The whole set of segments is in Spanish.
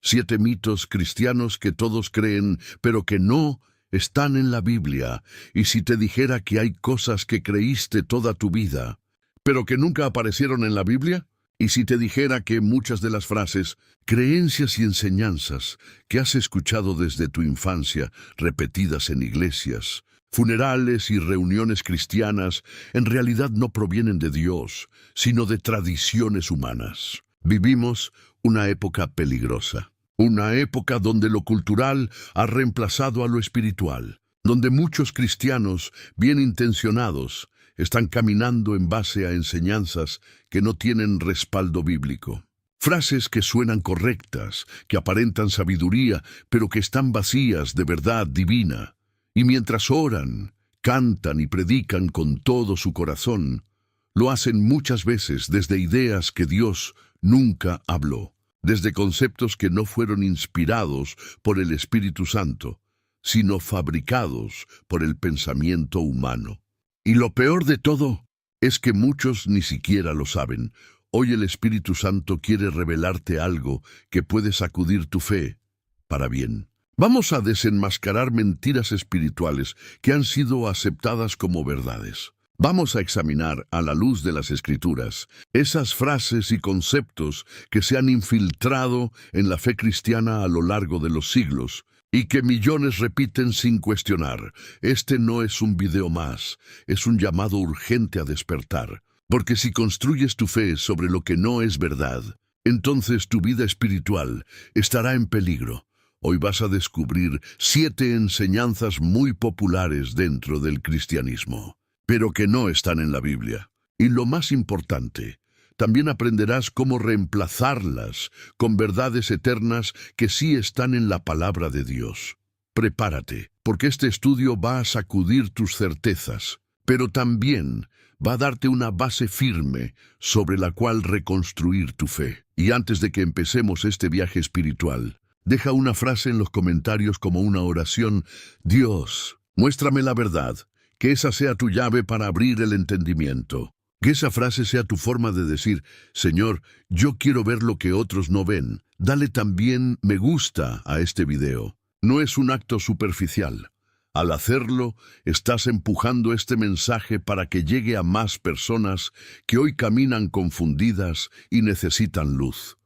7 mitos cristianos que todos creen, pero que no están en la Biblia. Y si te dijera que hay cosas que creíste toda tu vida, pero que nunca aparecieron en la Biblia, y si te dijera que muchas de las frases, creencias y enseñanzas que has escuchado desde tu infancia, repetidas en iglesias, funerales y reuniones cristianas, en realidad no provienen de Dios, sino de tradiciones humanas. Vivimos una época peligrosa, una época donde lo cultural ha reemplazado a lo espiritual, donde muchos cristianos, bien intencionados, están caminando en base a enseñanzas que no tienen respaldo bíblico. Frases que suenan correctas, que aparentan sabiduría, pero que están vacías de verdad divina. Y mientras oran, cantan y predican con todo su corazón, lo hacen muchas veces desde ideas que Dios nunca habló, desde conceptos que no fueron inspirados por el Espíritu Santo, sino fabricados por el pensamiento humano. Y lo peor de todo es que muchos ni siquiera lo saben. Hoy el Espíritu Santo quiere revelarte algo que puede sacudir tu fe para bien. Vamos a desenmascarar mentiras espirituales que han sido aceptadas como verdades. Vamos a examinar, a la luz de las Escrituras, esas frases y conceptos que se han infiltrado en la fe cristiana a lo largo de los siglos, y que millones repiten sin cuestionar. Este no es un video más, es un llamado urgente a despertar. Porque si construyes tu fe sobre lo que no es verdad, entonces tu vida espiritual estará en peligro. Hoy vas a descubrir 7 enseñanzas muy populares dentro del cristianismo, pero que no están en la Biblia. Y lo más importante, también aprenderás cómo reemplazarlas con verdades eternas que sí están en la palabra de Dios. Prepárate, porque este estudio va a sacudir tus certezas, pero también va a darte una base firme sobre la cual reconstruir tu fe. Y antes de que empecemos este viaje espiritual, deja una frase en los comentarios como una oración. Dios, muéstrame la verdad, que esa sea tu llave para abrir el entendimiento. Que esa frase sea tu forma de decir, Señor, yo quiero ver lo que otros no ven. Dale también me gusta a este video. No es un acto superficial. Al hacerlo, estás empujando este mensaje para que llegue a más personas que hoy caminan confundidas y necesitan luz.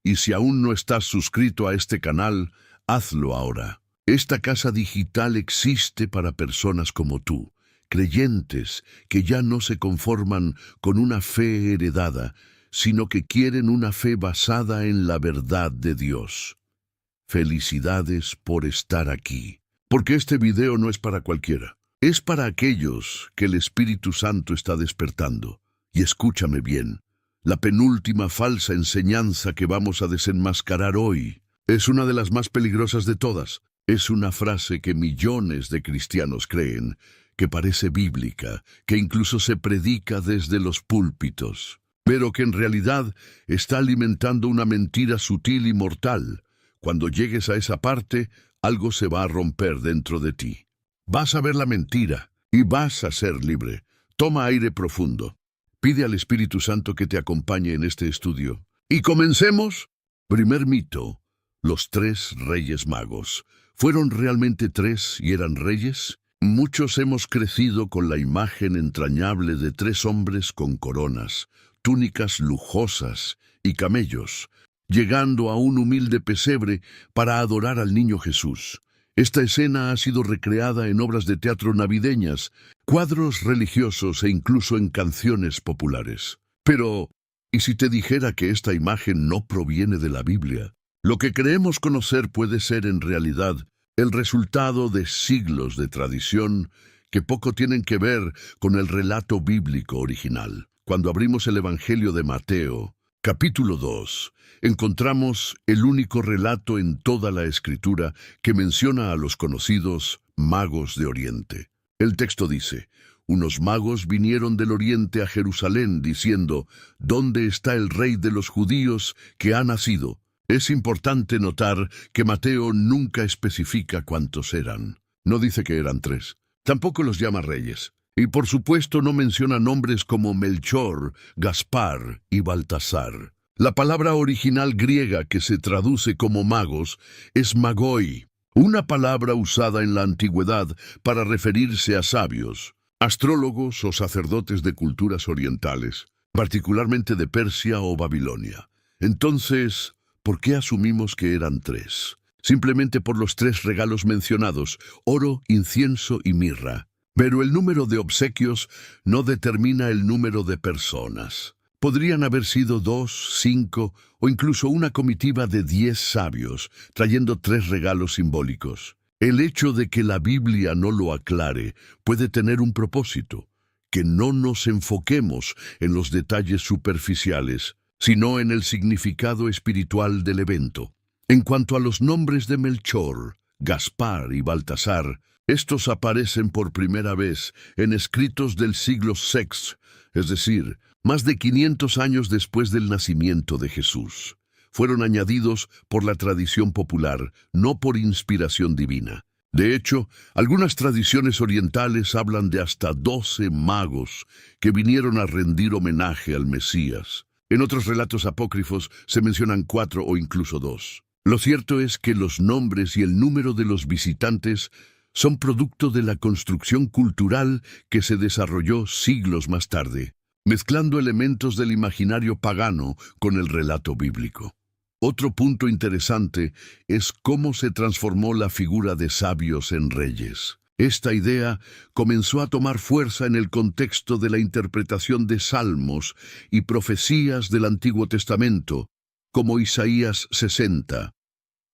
Y si aún no estás suscrito a este canal, hazlo ahora. Esta casa digital existe para personas como tú, creyentes que ya no se conforman con una fe heredada, sino que quieren una fe basada en la verdad de Dios. Felicidades por estar aquí, porque este video no es para cualquiera, es para aquellos que el Espíritu Santo está despertando. Y escúchame bien, la penúltima falsa enseñanza que vamos a desenmascarar hoy es una de las más peligrosas de todas. Es una frase que millones de cristianos creen, que parece bíblica, que incluso se predica desde los púlpitos, pero que en realidad está alimentando una mentira sutil y mortal. Cuando llegues a esa parte, algo se va a romper dentro de ti. Vas a ver la mentira y vas a ser libre. Toma aire profundo. Pide al Espíritu Santo que te acompañe en este estudio. Y comencemos. Primer mito: los 3 reyes magos. ¿Fueron realmente 3 y eran reyes? Muchos hemos crecido con la imagen entrañable de 3 hombres con coronas, túnicas lujosas y camellos, llegando a un humilde pesebre para adorar al niño Jesús. Esta escena ha sido recreada en obras de teatro navideñas, cuadros religiosos e incluso en canciones populares. Pero, ¿y si te dijera que esta imagen no proviene de la Biblia? Lo que creemos conocer puede ser en realidad el resultado de siglos de tradición que poco tienen que ver con el relato bíblico original. Cuando abrimos el Evangelio de Mateo, capítulo 2, encontramos el único relato en toda la Escritura que menciona a los conocidos magos de Oriente. El texto dice: unos magos vinieron del Oriente a Jerusalén diciendo, ¿dónde está el rey de los judíos que ha nacido? Es importante notar que Mateo nunca especifica cuántos eran. No dice que eran 3. Tampoco los llama reyes. Y por supuesto no menciona nombres como Melchor, Gaspar y Baltasar. La palabra original griega que se traduce como magos es magoi, una palabra usada en la antigüedad para referirse a sabios, astrólogos o sacerdotes de culturas orientales, particularmente de Persia o Babilonia. Entonces, ¿por qué asumimos que eran tres? Simplemente por los tres regalos mencionados: oro, incienso y mirra. Pero el número de obsequios no determina el número de personas. Podrían haber sido 2, 5 o incluso una comitiva de 10 sabios, trayendo tres regalos simbólicos. El hecho de que la Biblia no lo aclare puede tener un propósito: que no nos enfoquemos en los detalles superficiales, sino en el significado espiritual del evento. En cuanto a los nombres de Melchor, Gaspar y Baltasar, estos aparecen por primera vez en escritos del siglo VI, es decir, más de 500 años después del nacimiento de Jesús. Fueron añadidos por la tradición popular, no por inspiración divina. De hecho, algunas tradiciones orientales hablan de hasta 12 magos que vinieron a rendir homenaje al Mesías. En otros relatos apócrifos se mencionan 4 o incluso 2. Lo cierto es que los nombres y el número de los visitantes son producto de la construcción cultural que se desarrolló siglos más tarde, mezclando elementos del imaginario pagano con el relato bíblico. Otro punto interesante es cómo se transformó la figura de sabios en reyes. Esta idea comenzó a tomar fuerza en el contexto de la interpretación de salmos y profecías del Antiguo Testamento, como Isaías 60.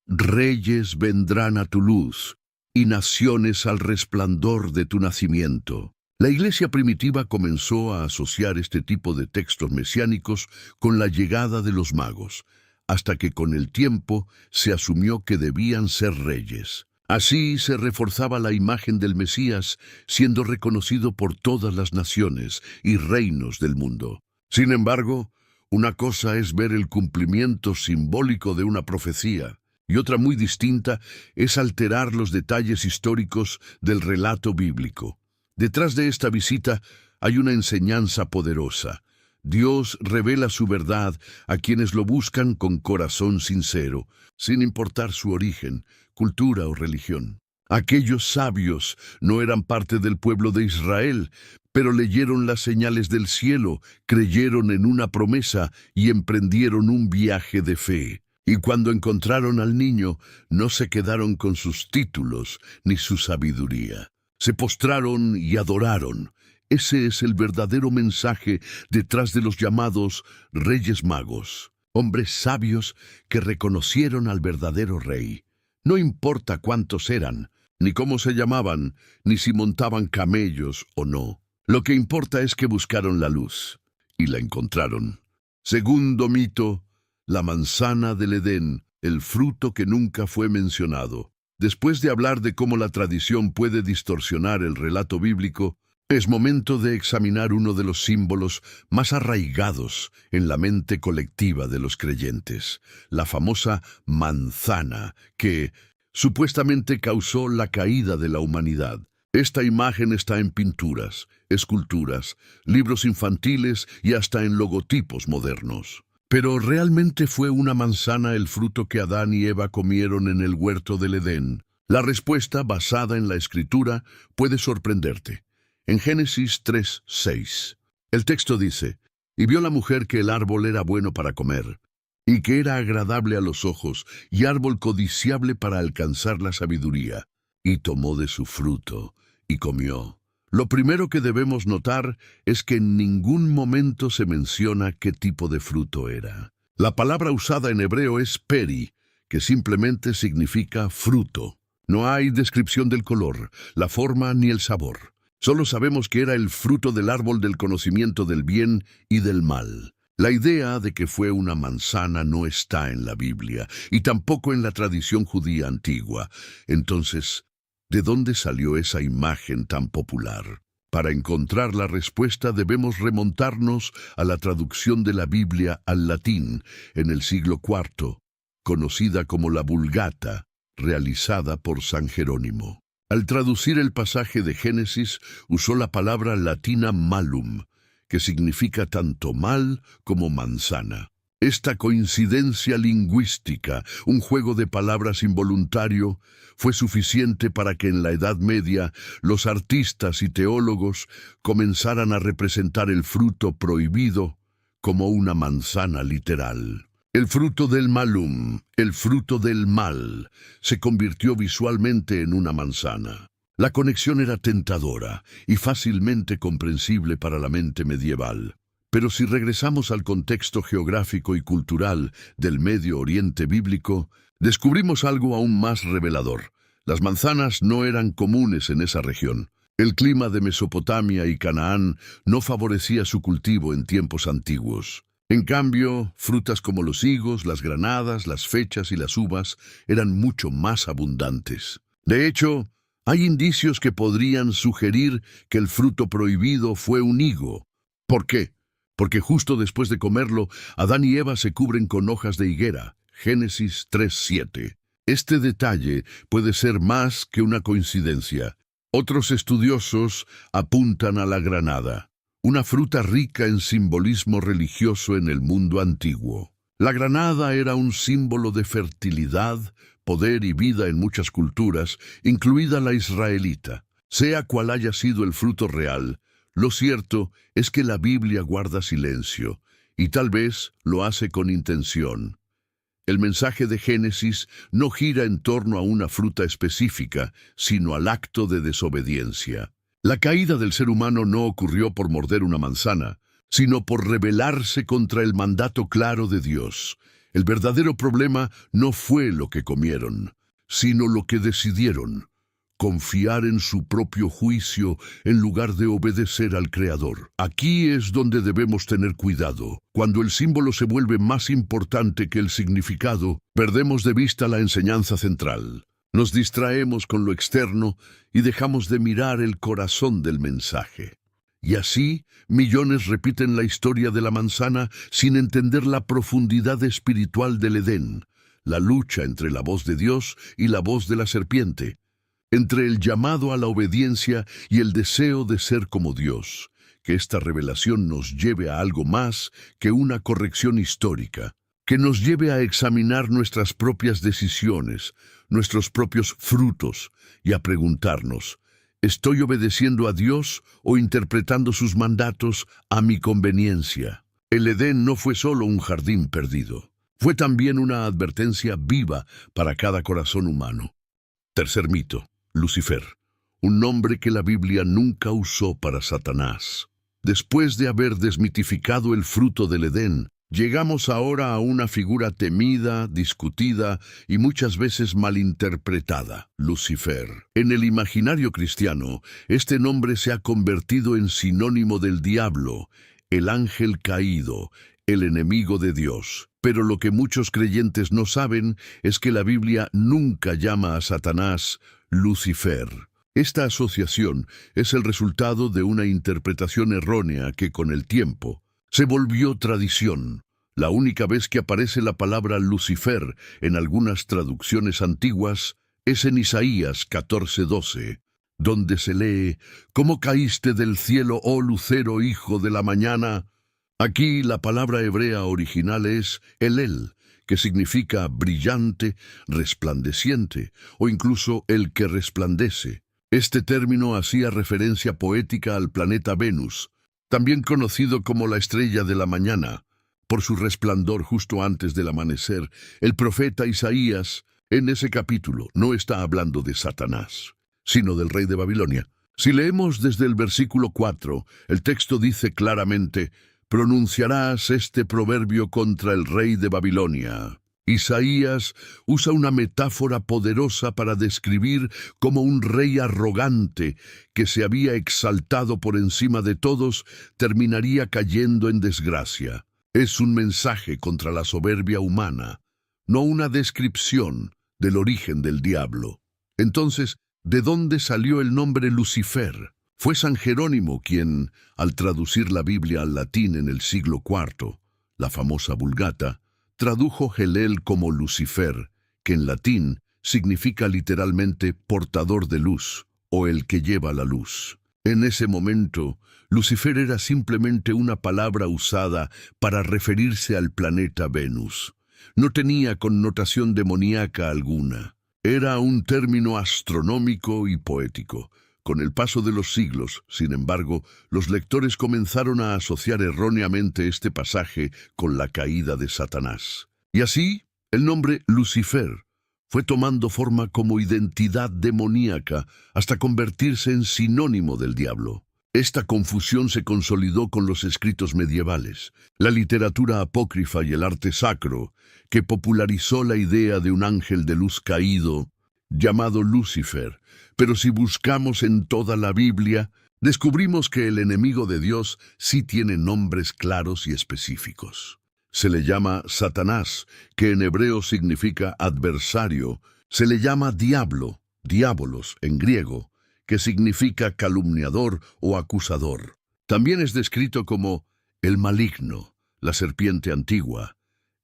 Reyes vendrán a tu luz, y naciones al resplandor de tu nacimiento. La iglesia primitiva comenzó a asociar este tipo de textos mesiánicos con la llegada de los magos, hasta que con el tiempo se asumió que debían ser reyes. Así se reforzaba la imagen del Mesías, siendo reconocido por todas las naciones y reinos del mundo. Sin embargo, una cosa es ver el cumplimiento simbólico de una profecía, y otra muy distinta es alterar los detalles históricos del relato bíblico. Detrás de esta visita hay una enseñanza poderosa. Dios revela su verdad a quienes lo buscan con corazón sincero, sin importar su origen, cultura o religión. Aquellos sabios no eran parte del pueblo de Israel, pero leyeron las señales del cielo, creyeron en una promesa y emprendieron un viaje de fe. Y cuando encontraron al niño, no se quedaron con sus títulos ni su sabiduría. Se postraron y adoraron. Ese es el verdadero mensaje detrás de los llamados Reyes Magos, hombres sabios que reconocieron al verdadero rey. No importa cuántos eran, ni cómo se llamaban, ni si montaban camellos o no. Lo que importa es que buscaron la luz, y la encontraron. Segundo mito: la manzana del Edén, el fruto que nunca fue mencionado. Después de hablar de cómo la tradición puede distorsionar el relato bíblico, es momento de examinar uno de los símbolos más arraigados en la mente colectiva de los creyentes, la famosa manzana, que supuestamente causó la caída de la humanidad. Esta imagen está en pinturas, esculturas, libros infantiles y hasta en logotipos modernos. Pero ¿realmente fue una manzana el fruto que Adán y Eva comieron en el huerto del Edén? La respuesta, basada en la Escritura, puede sorprenderte. En Génesis 3:6, el texto dice: «Y vio la mujer que el árbol era bueno para comer, y que era agradable a los ojos, y árbol codiciable para alcanzar la sabiduría, y tomó de su fruto, y comió». Lo primero que debemos notar es que en ningún momento se menciona qué tipo de fruto era. La palabra usada en hebreo es peri, que simplemente significa fruto. No hay descripción del color, la forma ni el sabor. Solo sabemos que era el fruto del árbol del conocimiento del bien y del mal. La idea de que fue una manzana no está en la Biblia y tampoco en la tradición judía antigua. Entonces, ¿de dónde salió esa imagen tan popular? Para encontrar la respuesta debemos remontarnos a la traducción de la Biblia al latín en el siglo IV, conocida como la Vulgata, realizada por San Jerónimo. Al traducir el pasaje de Génesis, usó la palabra latina malum, que significa tanto mal como manzana. Esta coincidencia lingüística, un juego de palabras involuntario, fue suficiente para que en la Edad Media los artistas y teólogos comenzaran a representar el fruto prohibido como una manzana literal. El fruto del malum, el fruto del mal, se convirtió visualmente en una manzana. La conexión era tentadora y fácilmente comprensible para la mente medieval. Pero si regresamos al contexto geográfico y cultural del Medio Oriente bíblico, descubrimos algo aún más revelador. Las manzanas no eran comunes en esa región. El clima de Mesopotamia y Canaán no favorecía su cultivo en tiempos antiguos. En cambio, frutas como los higos, las granadas, las fechas y las uvas eran mucho más abundantes. De hecho, hay indicios que podrían sugerir que el fruto prohibido fue un higo. ¿Por qué? Porque justo después de comerlo, Adán y Eva se cubren con hojas de higuera. Génesis 3:7. Este detalle puede ser más que una coincidencia. Otros estudiosos apuntan a la granada, una fruta rica en simbolismo religioso en el mundo antiguo. La granada era un símbolo de fertilidad, poder y vida en muchas culturas, incluida la israelita. Sea cual haya sido el fruto real, lo cierto es que la Biblia guarda silencio, y tal vez lo hace con intención. El mensaje de Génesis no gira en torno a una fruta específica, sino al acto de desobediencia. La caída del ser humano no ocurrió por morder una manzana, sino por rebelarse contra el mandato claro de Dios. El verdadero problema no fue lo que comieron, sino lo que decidieron: confiar en su propio juicio en lugar de obedecer al Creador. Aquí es donde debemos tener cuidado. Cuando el símbolo se vuelve más importante que el significado, perdemos de vista la enseñanza central. Nos distraemos con lo externo y dejamos de mirar el corazón del mensaje. Y así, millones repiten la historia de la manzana sin entender la profundidad espiritual del Edén, la lucha entre la voz de Dios y la voz de la serpiente, entre el llamado a la obediencia y el deseo de ser como Dios. Que esta revelación nos lleve a algo más que una corrección histórica, que nos lleve a examinar nuestras propias decisiones, nuestros propios frutos, y a preguntarnos: ¿estoy obedeciendo a Dios o interpretando sus mandatos a mi conveniencia? El Edén no fue solo un jardín perdido, fue también una advertencia viva para cada corazón humano. Tercer mito: Lucifer, un nombre que la Biblia nunca usó para Satanás. Después de haber desmitificado el fruto del Edén, llegamos ahora a una figura temida, discutida y muchas veces malinterpretada: Lucifer. En el imaginario cristiano, este nombre se ha convertido en sinónimo del diablo, el ángel caído, el enemigo de Dios. Pero lo que muchos creyentes no saben es que la Biblia nunca llama a Satanás Lucifer. Esta asociación es el resultado de una interpretación errónea que con el tiempo se volvió tradición. La única vez que aparece la palabra Lucifer en algunas traducciones antiguas es en Isaías 14:12, donde se lee: «¿Cómo caíste del cielo, oh lucero, hijo de la mañana?». Aquí la palabra hebrea original es Elel, que significa brillante, resplandeciente, o incluso el que resplandece. Este término hacía referencia poética al planeta Venus, también conocido como la estrella de la mañana, por su resplandor justo antes del amanecer. El profeta Isaías, en ese capítulo, no está hablando de Satanás, sino del rey de Babilonia. Si leemos desde el versículo 4, el texto dice claramente: «Pronunciarás este proverbio contra el rey de Babilonia». Isaías usa una metáfora poderosa para describir cómo un rey arrogante que se había exaltado por encima de todos terminaría cayendo en desgracia. Es un mensaje contra la soberbia humana, no una descripción del origen del diablo. Entonces, ¿de dónde salió el nombre Lucifer? Fue San Jerónimo quien, al traducir la Biblia al latín en el siglo IV, la famosa Vulgata, tradujo Helel como Lucifer, que en latín significa literalmente portador de luz, o el que lleva la luz. En ese momento, Lucifer era simplemente una palabra usada para referirse al planeta Venus. No tenía connotación demoníaca alguna. Era un término astronómico y poético. Con el paso de los siglos, sin embargo, los lectores comenzaron a asociar erróneamente este pasaje con la caída de Satanás. Y así, el nombre Lucifer fue tomando forma como identidad demoníaca hasta convertirse en sinónimo del diablo. Esta confusión se consolidó con los escritos medievales, la literatura apócrifa y el arte sacro, que popularizó la idea de un ángel de luz caído llamado Lucifer. Pero si buscamos en toda la Biblia, descubrimos que el enemigo de Dios sí tiene nombres claros y específicos. Se le llama Satanás, que en hebreo significa adversario. Se le llama diablo, diabolos en griego, que significa calumniador o acusador. También es descrito como el maligno, la serpiente antigua,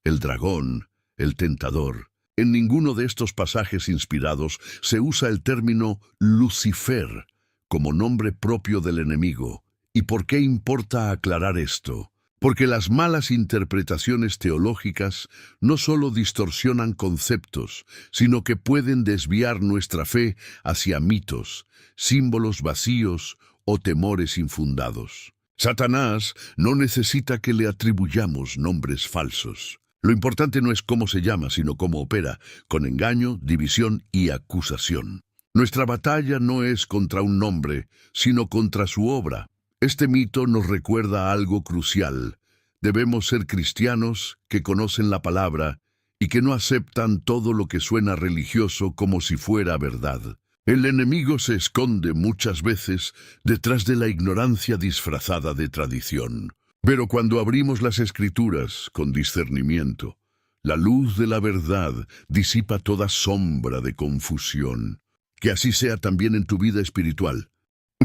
el dragón, el tentador. En ninguno de estos pasajes inspirados se usa el término Lucifer como nombre propio del enemigo. ¿Y por qué importa aclarar esto? Porque las malas interpretaciones teológicas no solo distorsionan conceptos, sino que pueden desviar nuestra fe hacia mitos, símbolos vacíos o temores infundados. Satanás no necesita que le atribuyamos nombres falsos. Lo importante no es cómo se llama, sino cómo opera, con engaño, división y acusación. Nuestra batalla no es contra un nombre, sino contra su obra. Este mito nos recuerda algo crucial. Debemos ser cristianos que conocen la palabra y que no aceptan todo lo que suena religioso como si fuera verdad. El enemigo se esconde muchas veces detrás de la ignorancia disfrazada de tradición. Pero cuando abrimos las Escrituras con discernimiento, la luz de la verdad disipa toda sombra de confusión. Que así sea también en tu vida espiritual.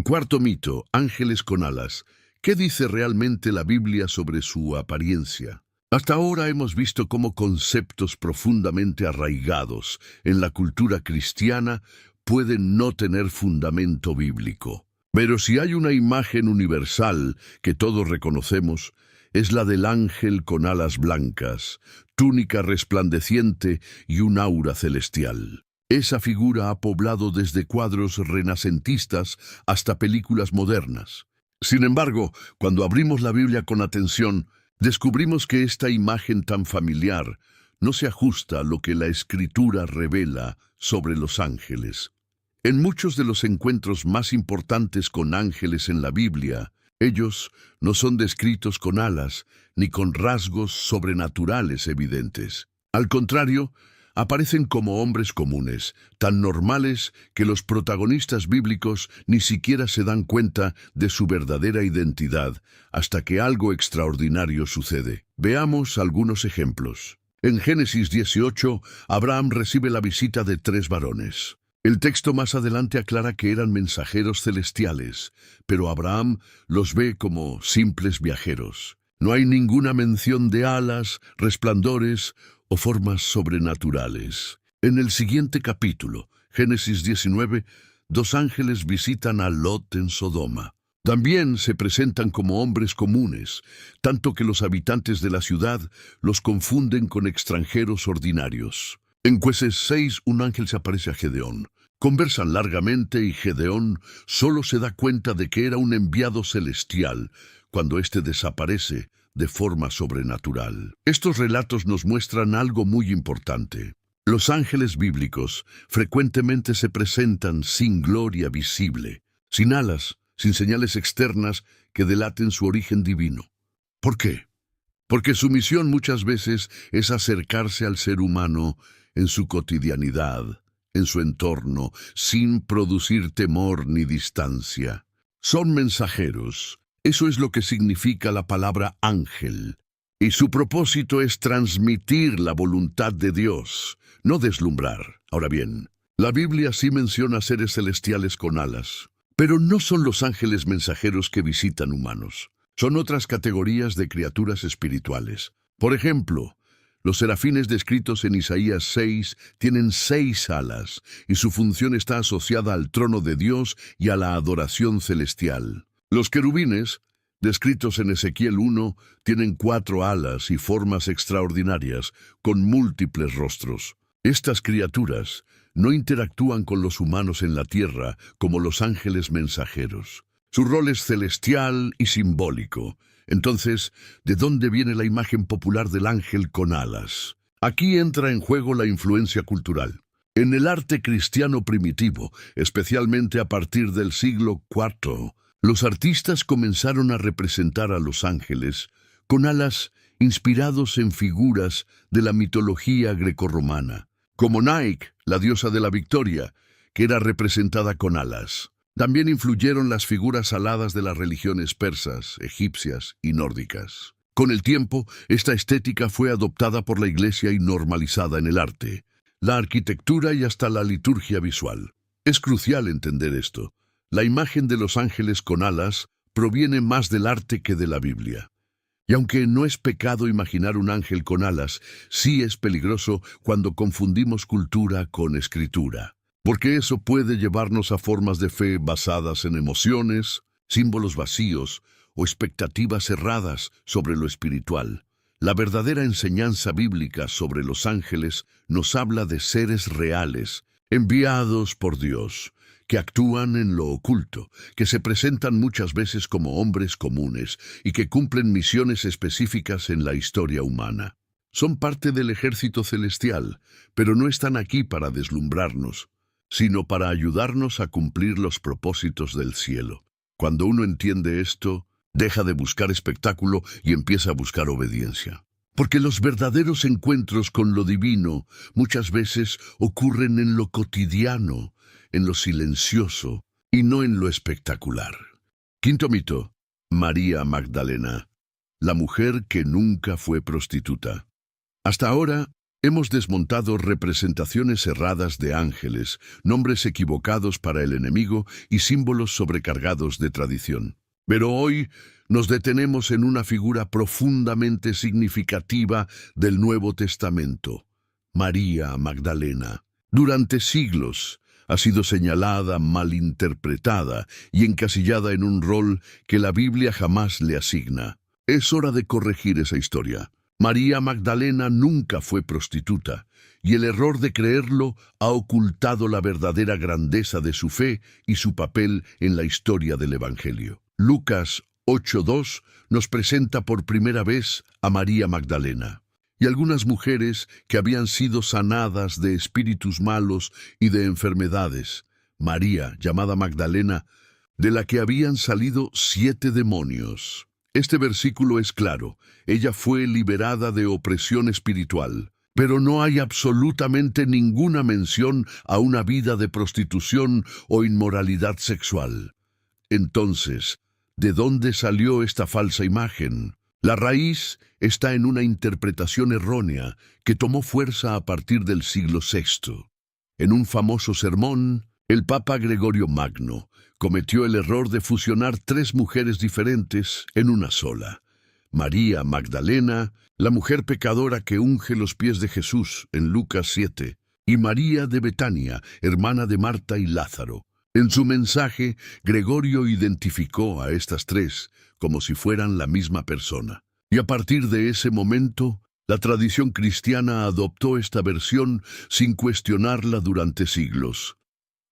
Cuarto mito, ángeles con alas. ¿Qué dice realmente la Biblia sobre su apariencia? Hasta ahora hemos visto cómo conceptos profundamente arraigados en la cultura cristiana pueden no tener fundamento bíblico. Pero si hay una imagen universal que todos reconocemos, es la del ángel con alas blancas, túnica resplandeciente y un aura celestial. Esa figura ha poblado desde cuadros renacentistas hasta películas modernas. Sin embargo, cuando abrimos la Biblia con atención, descubrimos que esta imagen tan familiar no se ajusta a lo que la Escritura revela sobre los ángeles. En muchos de los encuentros más importantes con ángeles en la Biblia, ellos no son descritos con alas ni con rasgos sobrenaturales evidentes. Al contrario, aparecen como hombres comunes, tan normales que los protagonistas bíblicos ni siquiera se dan cuenta de su verdadera identidad hasta que algo extraordinario sucede. Veamos algunos ejemplos. En Génesis 18, Abraham recibe la visita de 3 varones. El texto más adelante aclara que eran mensajeros celestiales, pero Abraham los ve como simples viajeros. No hay ninguna mención de alas, resplandores o formas sobrenaturales. En el siguiente capítulo, Génesis 19, 2 ángeles visitan a Lot en Sodoma. También se presentan como hombres comunes, tanto que los habitantes de la ciudad los confunden con extranjeros ordinarios. En Jueces 6, un ángel se aparece a Gedeón. Conversan largamente y Gedeón solo se da cuenta de que era un enviado celestial cuando éste desaparece de forma sobrenatural. Estos relatos nos muestran algo muy importante. Los ángeles bíblicos frecuentemente se presentan sin gloria visible, sin alas, sin señales externas que delaten su origen divino. ¿Por qué? Porque su misión muchas veces es acercarse al ser humano en su cotidianidad, en su entorno, sin producir temor ni distancia. Son mensajeros. Eso es lo que significa la palabra ángel. Y su propósito es transmitir la voluntad de Dios, no deslumbrar. Ahora bien, la Biblia sí menciona seres celestiales con alas, pero no son los ángeles mensajeros que visitan humanos. Son otras categorías de criaturas espirituales. Por ejemplo, Los serafines descritos en Isaías 6 tienen 6 alas, y su función está asociada al trono de Dios y a la adoración celestial. Los querubines, descritos en Ezequiel 1, tienen 4 alas y formas extraordinarias, con múltiples rostros. Estas criaturas no interactúan con los humanos en la tierra como los ángeles mensajeros. Su rol es celestial y simbólico. Entonces, ¿de dónde viene la imagen popular del ángel con alas? Aquí entra en juego la influencia cultural. En el arte cristiano primitivo, especialmente a partir del siglo IV, los artistas comenzaron a representar a los ángeles con alas inspirados en figuras de la mitología grecorromana, como Nike, la diosa de la victoria, que era representada con alas. También influyeron las figuras aladas de las religiones persas, egipcias y nórdicas. Con el tiempo, esta estética fue adoptada por la Iglesia y normalizada en el arte, la arquitectura y hasta la liturgia visual. Es crucial entender esto. La imagen de los ángeles con alas proviene más del arte que de la Biblia. Y aunque no es pecado imaginar un ángel con alas, sí es peligroso cuando confundimos cultura con escritura. Porque eso puede llevarnos a formas de fe basadas en emociones, símbolos vacíos o expectativas erradas sobre lo espiritual. La verdadera enseñanza bíblica sobre los ángeles nos habla de seres reales, enviados por Dios, que actúan en lo oculto, que se presentan muchas veces como hombres comunes y que cumplen misiones específicas en la historia humana. Son parte del ejército celestial, pero no están aquí para deslumbrarnos, sino para ayudarnos a cumplir los propósitos del cielo. Cuando uno entiende esto, deja de buscar espectáculo y empieza a buscar obediencia. Porque los verdaderos encuentros con lo divino muchas veces ocurren en lo cotidiano, en lo silencioso y no en lo espectacular. Quinto mito: María Magdalena, la mujer que nunca fue prostituta. Hasta ahora, hemos desmontado representaciones erradas de ángeles, nombres equivocados para el enemigo y símbolos sobrecargados de tradición. Pero hoy nos detenemos en una figura profundamente significativa del Nuevo Testamento: María Magdalena. Durante siglos ha sido señalada, malinterpretada y encasillada en un rol que la Biblia jamás le asigna. Es hora de corregir esa historia. María Magdalena nunca fue prostituta, y el error de creerlo ha ocultado la verdadera grandeza de su fe y su papel en la historia del Evangelio. Lucas 8:2 nos presenta por primera vez a María Magdalena y algunas mujeres que habían sido sanadas de espíritus malos y de enfermedades. María, llamada Magdalena, de la que habían salido 7 demonios. Este versículo es claro: ella fue liberada de opresión espiritual, pero no hay absolutamente ninguna mención a una vida de prostitución o inmoralidad sexual. Entonces, ¿de dónde salió esta falsa imagen? La raíz está en una interpretación errónea que tomó fuerza a partir del siglo VI. En un famoso sermón, el Papa Gregorio Magno cometió el error de fusionar 3 mujeres diferentes en una sola: María Magdalena, la mujer pecadora que unge los pies de Jesús en Lucas 7, y María de Betania, hermana de Marta y Lázaro. En su mensaje, Gregorio identificó a estas 3 como si fueran la misma persona. Y a partir de ese momento, la tradición cristiana adoptó esta versión sin cuestionarla durante siglos.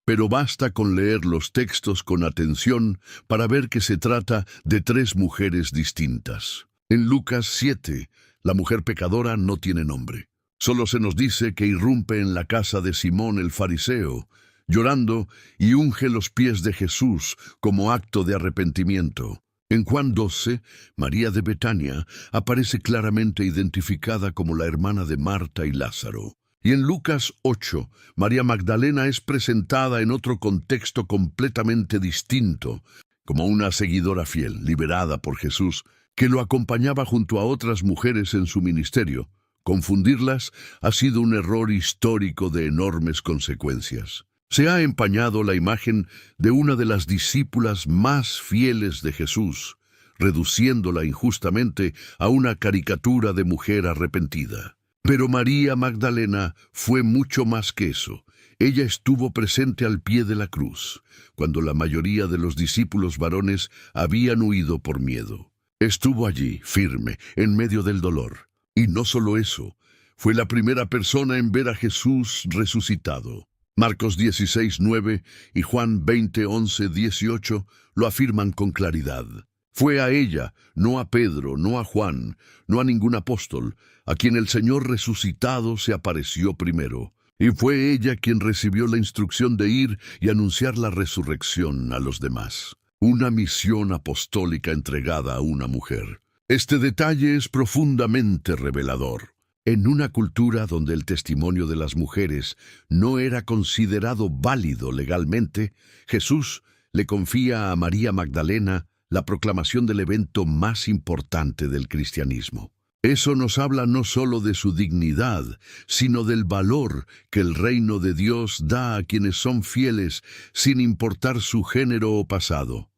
Pero basta con leer los textos con atención para ver que se trata de 3 mujeres distintas. En Lucas 7, la mujer pecadora no tiene nombre. Solo se nos dice que irrumpe en la casa de Simón el fariseo, llorando, y unge los pies de Jesús como acto de arrepentimiento. En Juan 12, María de Betania aparece claramente identificada como la hermana de Marta y Lázaro. Y en Lucas 8, María Magdalena es presentada en otro contexto completamente distinto, como una seguidora fiel, liberada por Jesús, que lo acompañaba junto a otras mujeres en su ministerio. Confundirlas ha sido un error histórico de enormes consecuencias. Se ha empañado la imagen de una de las discípulas más fieles de Jesús, reduciéndola injustamente a una caricatura de mujer arrepentida. Pero María Magdalena fue mucho más que eso. Ella estuvo presente al pie de la cruz, cuando la mayoría de los discípulos varones habían huido por miedo. Estuvo allí, firme, en medio del dolor. Y no solo eso, fue la primera persona en ver a Jesús resucitado. Marcos 16:9 y Juan 20:11-18 lo afirman con claridad. Fue a ella, no a Pedro, no a Juan, no a ningún apóstol, a quien el Señor resucitado se apareció primero. Y fue ella quien recibió la instrucción de ir y anunciar la resurrección a los demás. Una misión apostólica entregada a una mujer. Este detalle es profundamente revelador. En una cultura donde el testimonio de las mujeres no era considerado válido legalmente, Jesús le confía a María Magdalena la proclamación del evento más importante del cristianismo. Eso nos habla no solo de su dignidad, sino del valor que el reino de Dios da a quienes son fieles sin importar su género o pasado.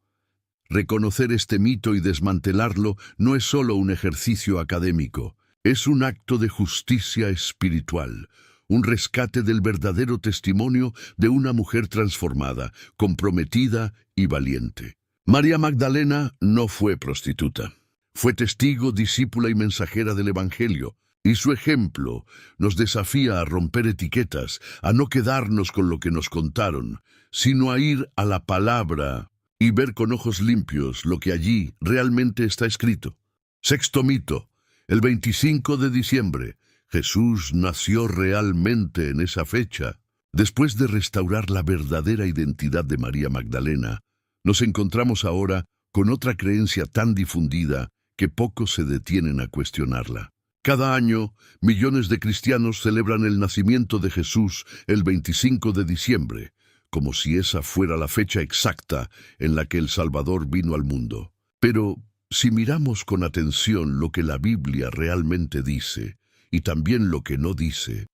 Reconocer este mito y desmantelarlo no es solo un ejercicio académico, es un acto de justicia espiritual, un rescate del verdadero testimonio de una mujer transformada, comprometida y valiente. María Magdalena no fue prostituta. Fue testigo, discípula y mensajera del Evangelio, y su ejemplo nos desafía a romper etiquetas, a no quedarnos con lo que nos contaron, sino a ir a la palabra y ver con ojos limpios lo que allí realmente está escrito. Sexto mito. El 25 de diciembre, Jesús nació realmente en esa fecha. Después de restaurar la verdadera identidad de María Magdalena, nos encontramos ahora con otra creencia tan difundida que pocos se detienen a cuestionarla. Cada año, millones de cristianos celebran el nacimiento de Jesús el 25 de diciembre, como si esa fuera la fecha exacta en la que el Salvador vino al mundo. Pero si miramos con atención lo que la Biblia realmente dice, y también lo que no dice,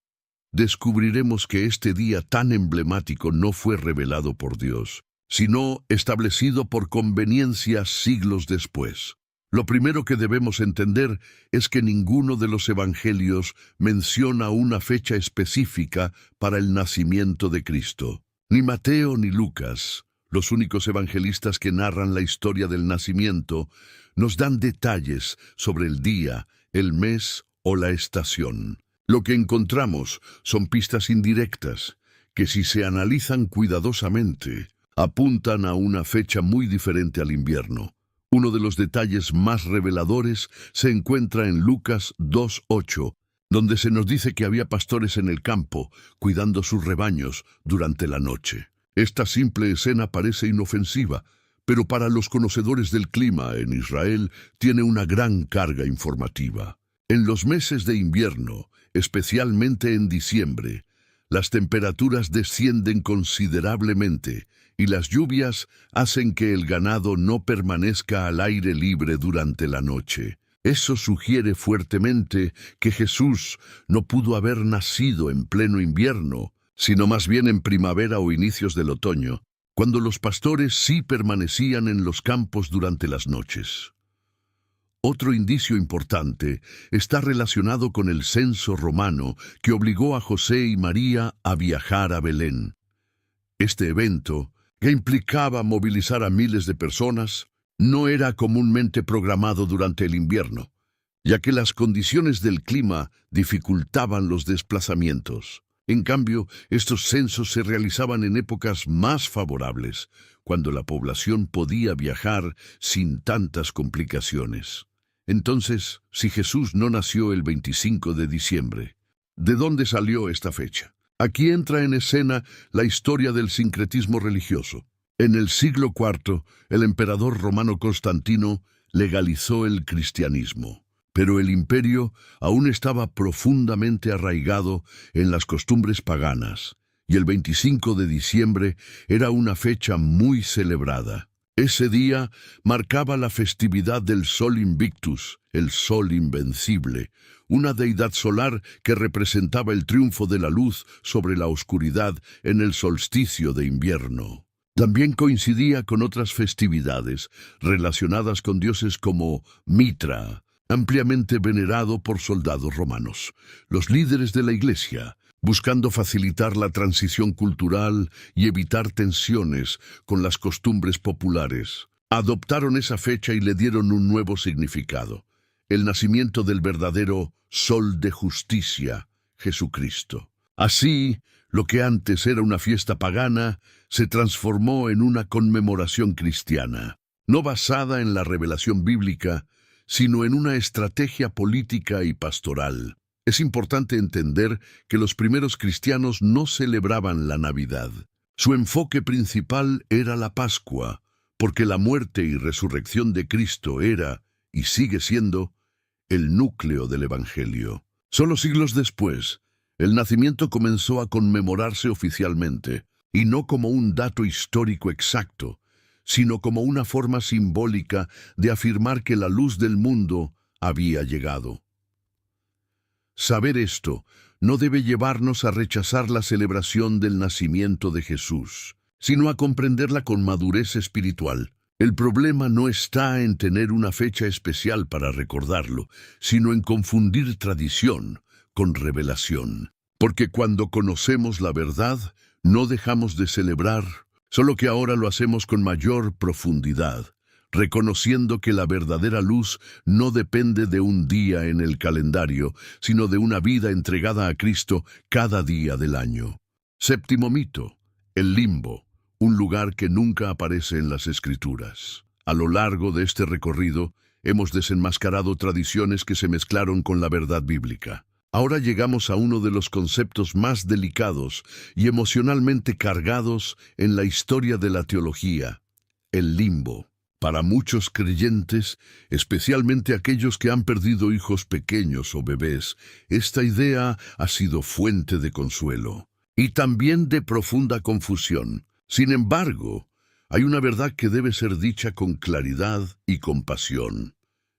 descubriremos que este día tan emblemático no fue revelado por Dios, sino establecido por conveniencia siglos después. Lo primero que debemos entender es que ninguno de los evangelios menciona una fecha específica para el nacimiento de Cristo. Ni Mateo ni Lucas, los únicos evangelistas que narran la historia del nacimiento, nos dan detalles sobre el día, el mes o la estación. Lo que encontramos son pistas indirectas, que si se analizan cuidadosamente, apuntan a una fecha muy diferente al invierno. Uno de los detalles más reveladores se encuentra en Lucas 2:8, donde se nos dice que había pastores en el campo, cuidando sus rebaños durante la noche. Esta simple escena parece inofensiva, pero para los conocedores del clima en Israel tiene una gran carga informativa. En los meses de invierno, especialmente en diciembre, las temperaturas descienden considerablemente y las lluvias hacen que el ganado no permanezca al aire libre durante la noche. Eso sugiere fuertemente que Jesús no pudo haber nacido en pleno invierno, sino más bien en primavera o inicios del otoño, cuando los pastores sí permanecían en los campos durante las noches. Otro indicio importante está relacionado con el censo romano que obligó a José y María a viajar a Belén. Este evento, que implicaba movilizar a miles de personas, no era comúnmente programado durante el invierno, ya que las condiciones del clima dificultaban los desplazamientos. En cambio, estos censos se realizaban en épocas más favorables, cuando la población podía viajar sin tantas complicaciones. Entonces, si Jesús no nació el 25 de diciembre, ¿de dónde salió esta fecha? Aquí entra en escena la historia del sincretismo religioso. En el siglo IV, el emperador romano Constantino legalizó el cristianismo, pero el imperio aún estaba profundamente arraigado en las costumbres paganas, y el 25 de diciembre era una fecha muy celebrada. Ese día marcaba la festividad del Sol Invictus, el Sol Invencible, una deidad solar que representaba el triunfo de la luz sobre la oscuridad en el solsticio de invierno. También coincidía con otras festividades relacionadas con dioses como Mitra, ampliamente venerado por soldados romanos. Los líderes de la Iglesia, buscando facilitar la transición cultural y evitar tensiones con las costumbres populares, adoptaron esa fecha y le dieron un nuevo significado: el nacimiento del verdadero Sol de Justicia, Jesucristo. Así, lo que antes era una fiesta pagana se transformó en una conmemoración cristiana, no basada en la revelación bíblica, sino en una estrategia política y pastoral. Es importante entender que los primeros cristianos no celebraban la Navidad. Su enfoque principal era la Pascua, porque la muerte y resurrección de Cristo era, y sigue siendo, el núcleo del Evangelio. Solo siglos después, el nacimiento comenzó a conmemorarse oficialmente, y no como un dato histórico exacto, sino como una forma simbólica de afirmar que la luz del mundo había llegado. Saber esto no debe llevarnos a rechazar la celebración del nacimiento de Jesús, sino a comprenderla con madurez espiritual. El problema no está en tener una fecha especial para recordarlo, sino en confundir tradición con revelación. Porque cuando conocemos la verdad, no dejamos de celebrar, solo que ahora lo hacemos con mayor profundidad, reconociendo que la verdadera luz no depende de un día en el calendario, sino de una vida entregada a Cristo cada día del año. Séptimo mito: el limbo, un lugar que nunca aparece en las Escrituras. A lo largo de este recorrido, hemos desenmascarado tradiciones que se mezclaron con la verdad bíblica. Ahora llegamos a uno de los conceptos más delicados y emocionalmente cargados en la historia de la teología: el limbo. Para muchos creyentes, especialmente aquellos que han perdido hijos pequeños o bebés, esta idea ha sido fuente de consuelo y también de profunda confusión. Sin embargo, hay una verdad que debe ser dicha con claridad y compasión.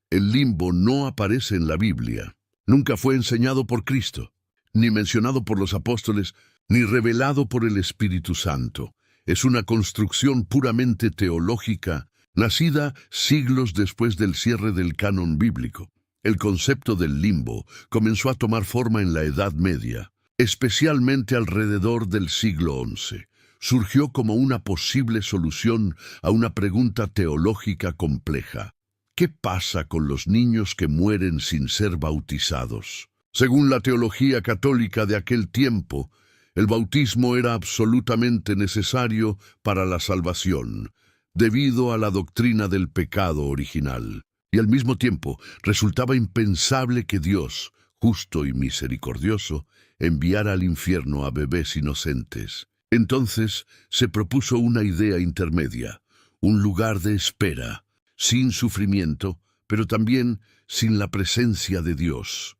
El limbo no aparece en la Biblia. Nunca fue enseñado por Cristo, ni mencionado por los apóstoles, ni revelado por el Espíritu Santo. Es una construcción puramente teológica, nacida siglos después del cierre del canon bíblico. El concepto del limbo comenzó a tomar forma en la Edad Media, especialmente alrededor del siglo XI. Surgió como una posible solución a una pregunta teológica compleja: ¿qué pasa con los niños que mueren sin ser bautizados? Según la teología católica de aquel tiempo, el bautismo era absolutamente necesario para la salvación, debido a la doctrina del pecado original. Y al mismo tiempo, resultaba impensable que Dios, justo y misericordioso, enviara al infierno a bebés inocentes. Entonces se propuso una idea intermedia: un lugar de espera, sin sufrimiento, pero también sin la presencia de Dios.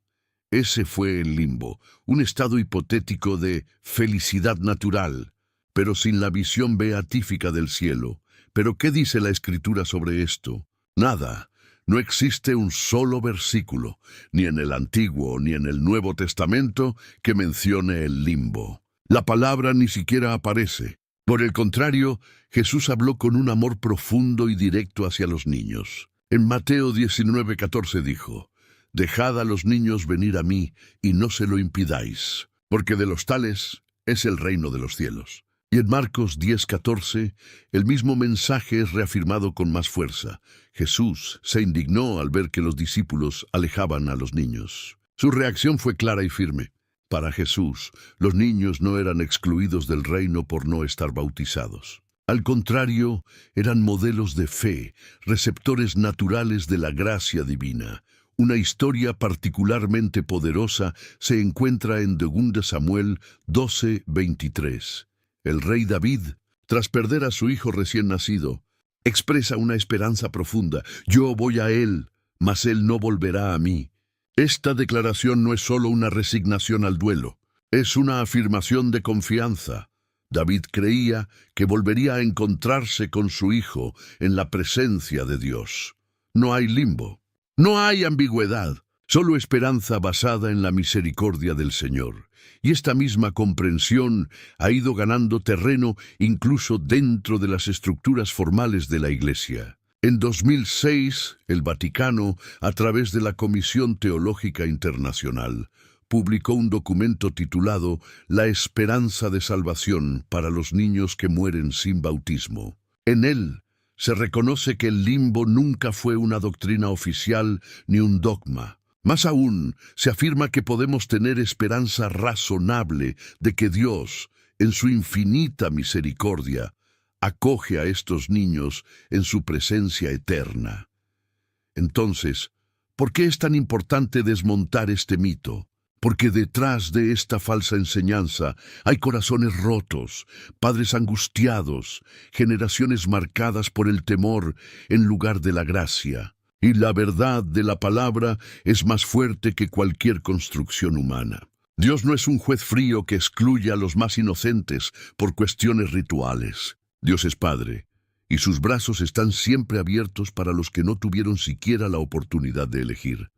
Ese fue el limbo, un estado hipotético de felicidad natural, pero sin la visión beatífica del cielo. ¿Pero qué dice la Escritura sobre esto? Nada. No existe un solo versículo, ni en el Antiguo ni en el Nuevo Testamento, que mencione el limbo. La palabra ni siquiera aparece. Por el contrario, Jesús habló con un amor profundo y directo hacia los niños. En Mateo 19:14 dijo: «Dejad a los niños venir a mí, y no se lo impidáis, porque de los tales es el reino de los cielos». Y en Marcos 10:14, el mismo mensaje es reafirmado con más fuerza. Jesús se indignó al ver que los discípulos alejaban a los niños. Su reacción fue clara y firme. Para Jesús, los niños no eran excluidos del reino por no estar bautizados. Al contrario, eran modelos de fe, receptores naturales de la gracia divina. Una historia particularmente poderosa se encuentra en 2 Samuel 12:23. El rey David, tras perder a su hijo recién nacido, expresa una esperanza profunda: «Yo voy a él, mas él no volverá a mí». Esta declaración no es solo una resignación al duelo, es una afirmación de confianza. David creía que volvería a encontrarse con su hijo en la presencia de Dios. No hay limbo, no hay ambigüedad, solo esperanza basada en la misericordia del Señor. Y esta misma comprensión ha ido ganando terreno incluso dentro de las estructuras formales de la Iglesia. En 2006, el Vaticano, a través de la Comisión Teológica Internacional, publicó un documento titulado La esperanza de salvación para los niños que mueren sin bautismo. En él se reconoce que el limbo nunca fue una doctrina oficial ni un dogma. Más aún, se afirma que podemos tener esperanza razonable de que Dios, en su infinita misericordia, acoge a estos niños en su presencia eterna. Entonces, ¿por qué es tan importante desmontar este mito? Porque detrás de esta falsa enseñanza hay corazones rotos, padres angustiados, generaciones marcadas por el temor en lugar de la gracia. Y la verdad de la palabra es más fuerte que cualquier construcción humana. Dios no es un juez frío que excluye a los más inocentes por cuestiones rituales. Dios es Padre, y sus brazos están siempre abiertos para los que no tuvieron siquiera la oportunidad de elegir.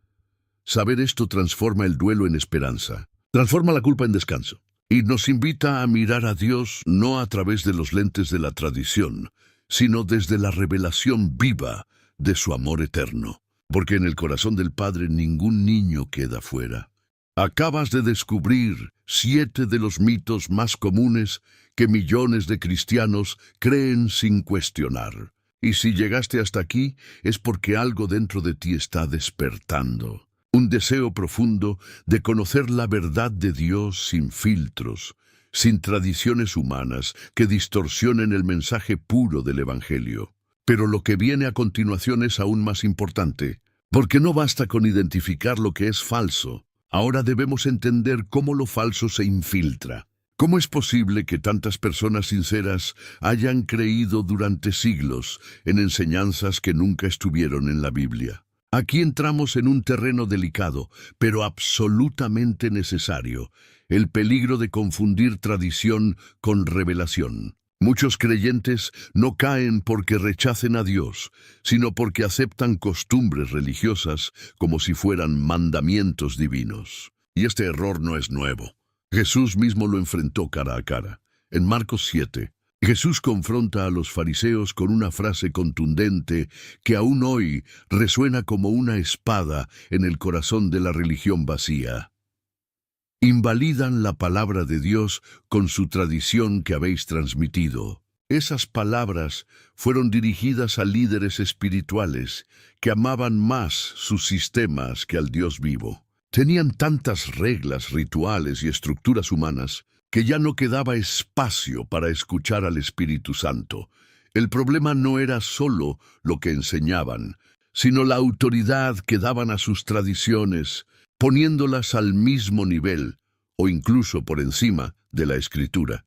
Saber esto transforma el duelo en esperanza, transforma la culpa en descanso, y nos invita a mirar a Dios no a través de los lentes de la tradición, sino desde la revelación viva de su amor eterno, porque en el corazón del Padre ningún niño queda fuera. Acabas de descubrir 7 de los mitos más comunes que millones de cristianos creen sin cuestionar. Y si llegaste hasta aquí, es porque algo dentro de ti está despertando. Un deseo profundo de conocer la verdad de Dios sin filtros, sin tradiciones humanas que distorsionen el mensaje puro del Evangelio. Pero lo que viene a continuación es aún más importante, porque no basta con identificar lo que es falso. Ahora debemos entender cómo lo falso se infiltra. ¿Cómo es posible que tantas personas sinceras hayan creído durante siglos en enseñanzas que nunca estuvieron en la Biblia? Aquí entramos en un terreno delicado, pero absolutamente necesario, el peligro de confundir tradición con revelación. Muchos creyentes no caen porque rechacen a Dios, sino porque aceptan costumbres religiosas como si fueran mandamientos divinos. Y este error no es nuevo. Jesús mismo lo enfrentó cara a cara. En Marcos 7, Jesús confronta a los fariseos con una frase contundente que aún hoy resuena como una espada en el corazón de la religión vacía. Invalidan la palabra de Dios con su tradición que habéis transmitido. Esas palabras fueron dirigidas a líderes espirituales que amaban más sus sistemas que al Dios vivo. Tenían tantas reglas, rituales y estructuras humanas que ya no quedaba espacio para escuchar al Espíritu Santo. El problema no era solo lo que enseñaban, sino la autoridad que daban a sus tradiciones, poniéndolas al mismo nivel, o incluso por encima, de la Escritura.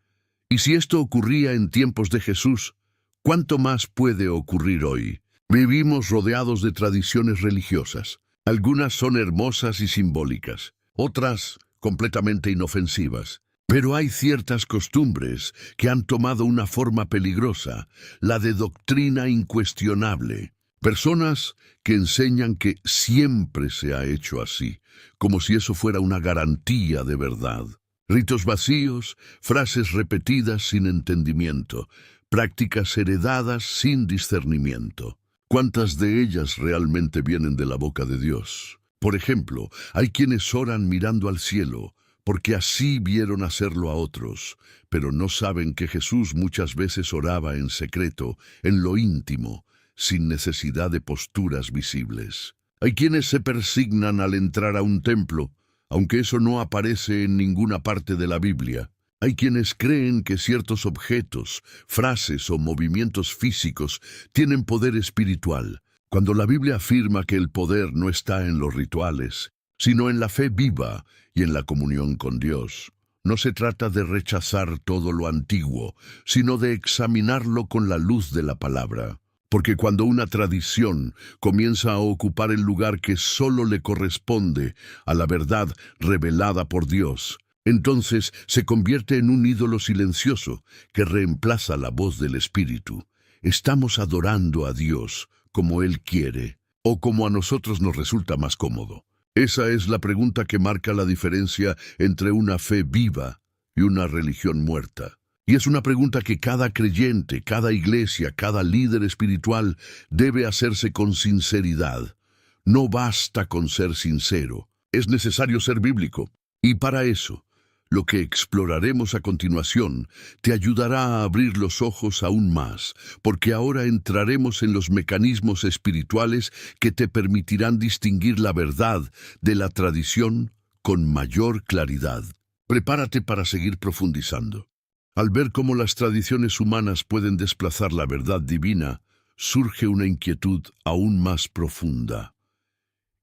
Y si esto ocurría en tiempos de Jesús, ¿cuánto más puede ocurrir hoy? Vivimos rodeados de tradiciones religiosas. Algunas son hermosas y simbólicas, otras completamente inofensivas. Pero hay ciertas costumbres que han tomado una forma peligrosa, la de doctrina incuestionable. Personas que enseñan que siempre se ha hecho así, como si eso fuera una garantía de verdad. Ritos vacíos, frases repetidas sin entendimiento, prácticas heredadas sin discernimiento. ¿Cuántas de ellas realmente vienen de la boca de Dios? Por ejemplo, hay quienes oran mirando al cielo, porque así vieron hacerlo a otros, pero no saben que Jesús muchas veces oraba en secreto, en lo íntimo, sin necesidad de posturas visibles. Hay quienes se persignan al entrar a un templo, aunque eso no aparece en ninguna parte de la Biblia. Hay quienes creen que ciertos objetos, frases o movimientos físicos tienen poder espiritual, cuando la Biblia afirma que el poder no está en los rituales, sino en la fe viva y en la comunión con Dios. No se trata de rechazar todo lo antiguo, sino de examinarlo con la luz de la palabra. Porque cuando una tradición comienza a ocupar el lugar que solo le corresponde a la verdad revelada por Dios, entonces se convierte en un ídolo silencioso que reemplaza la voz del Espíritu. Estamos adorando a Dios como Él quiere o como a nosotros nos resulta más cómodo. Esa es la pregunta que marca la diferencia entre una fe viva y una religión muerta. Y es una pregunta que cada creyente, cada iglesia, cada líder espiritual debe hacerse con sinceridad. No basta con ser sincero, es necesario ser bíblico. Y para eso, lo que exploraremos a continuación te ayudará a abrir los ojos aún más, porque ahora entraremos en los mecanismos espirituales que te permitirán distinguir la verdad de la tradición con mayor claridad. Prepárate para seguir profundizando. Al ver cómo las tradiciones humanas pueden desplazar la verdad divina, surge una inquietud aún más profunda.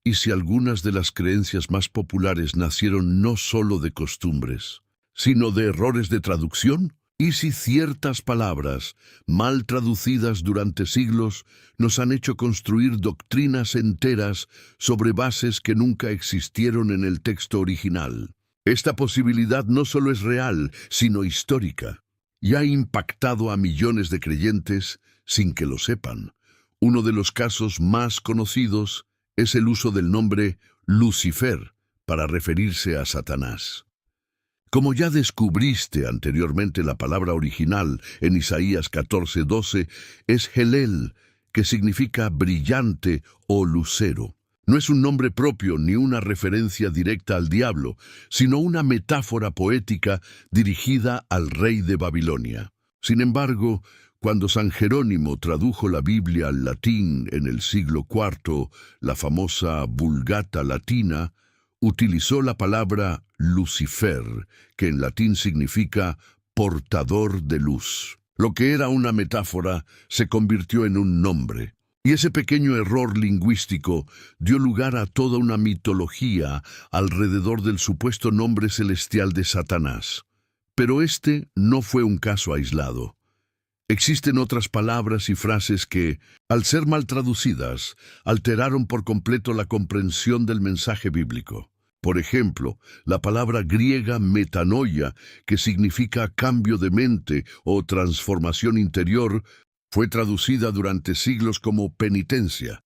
¿Y si algunas de las creencias más populares nacieron no solo de costumbres, sino de errores de traducción? ¿Y si ciertas palabras, mal traducidas durante siglos, nos han hecho construir doctrinas enteras sobre bases que nunca existieron en el texto original? Esta posibilidad no solo es real, sino histórica, y ha impactado a millones de creyentes sin que lo sepan. Uno de los casos más conocidos es el uso del nombre Lucifer para referirse a Satanás. Como ya descubriste anteriormente, la palabra original en Isaías 14:12 es Helel, que significa brillante o lucero. No es un nombre propio ni una referencia directa al diablo, sino una metáfora poética dirigida al rey de Babilonia. Sin embargo, cuando San Jerónimo tradujo la Biblia al latín en el siglo IV, la famosa Vulgata latina, utilizó la palabra Lucifer, que en latín significa portador de luz. Lo que era una metáfora se convirtió en un nombre. Y ese pequeño error lingüístico dio lugar a toda una mitología alrededor del supuesto nombre celestial de Satanás. Pero este no fue un caso aislado. Existen otras palabras y frases que, al ser mal traducidas, alteraron por completo la comprensión del mensaje bíblico. Por ejemplo, la palabra griega metanoia, que significa cambio de mente o transformación interior, fue traducida durante siglos como penitencia,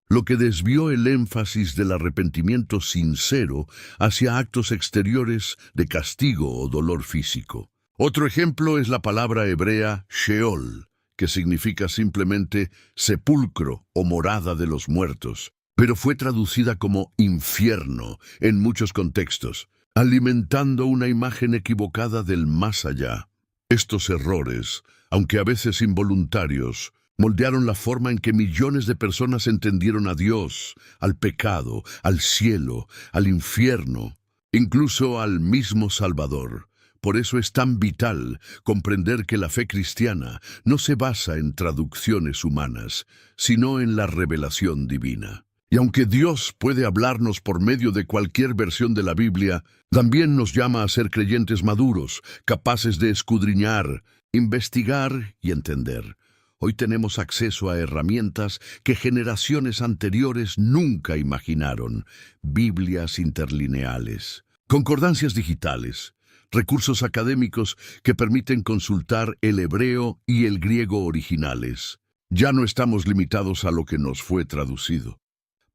lo que desvió el énfasis del arrepentimiento sincero hacia actos exteriores de castigo o dolor físico. Otro ejemplo es la palabra hebrea Sheol, que significa simplemente sepulcro o morada de los muertos, pero fue traducida como infierno en muchos contextos, alimentando una imagen equivocada del más allá. Estos errores, aunque a veces involuntarios, moldearon la forma en que millones de personas entendieron a Dios, al pecado, al cielo, al infierno, incluso al mismo Salvador. Por eso es tan vital comprender que la fe cristiana no se basa en traducciones humanas, sino en la revelación divina. Y aunque Dios puede hablarnos por medio de cualquier versión de la Biblia, también nos llama a ser creyentes maduros, capaces de escudriñar, investigar y entender. Hoy tenemos acceso a herramientas que generaciones anteriores nunca imaginaron: Biblias interlineales, concordancias digitales, recursos académicos que permiten consultar el hebreo y el griego originales. Ya no estamos limitados a lo que nos fue traducido.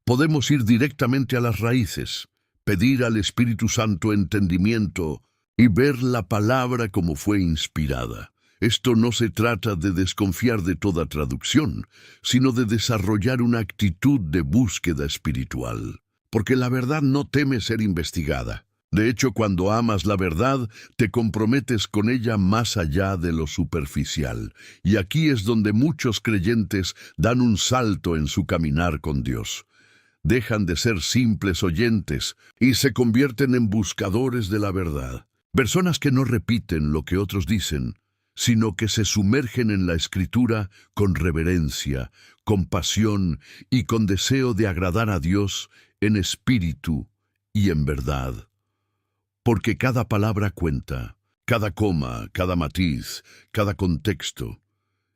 Podemos ir directamente a las raíces, pedir al Espíritu Santo entendimiento y ver la palabra como fue inspirada. Esto no se trata de desconfiar de toda traducción, sino de desarrollar una actitud de búsqueda espiritual, porque la verdad no teme ser investigada. De hecho, cuando amas la verdad, te comprometes con ella más allá de lo superficial. Y aquí es donde muchos creyentes dan un salto en su caminar con Dios. Dejan de ser simples oyentes y se convierten en buscadores de la verdad. Personas que no repiten lo que otros dicen, sino que se sumergen en la Escritura con reverencia, con pasión y con deseo de agradar a Dios en espíritu y en verdad. Porque cada palabra cuenta, cada coma, cada matiz, cada contexto.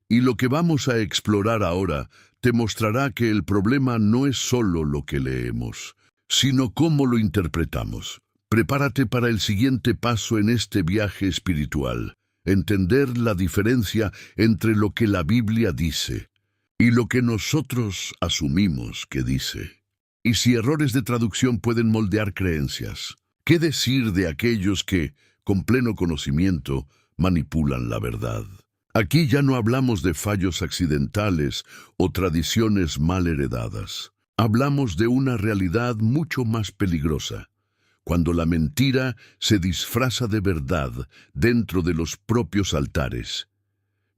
Y lo que vamos a explorar ahora te mostrará que el problema no es solo lo que leemos, sino cómo lo interpretamos. Prepárate para el siguiente paso en este viaje espiritual: entender la diferencia entre lo que la Biblia dice y lo que nosotros asumimos que dice. Y si errores de traducción pueden moldear creencias, ¿qué decir de aquellos que, con pleno conocimiento, manipulan la verdad. Aquí ya no hablamos de fallos accidentales o tradiciones mal heredadas. Hablamos de una realidad mucho más peligrosa, cuando la mentira se disfraza de verdad dentro de los propios altares.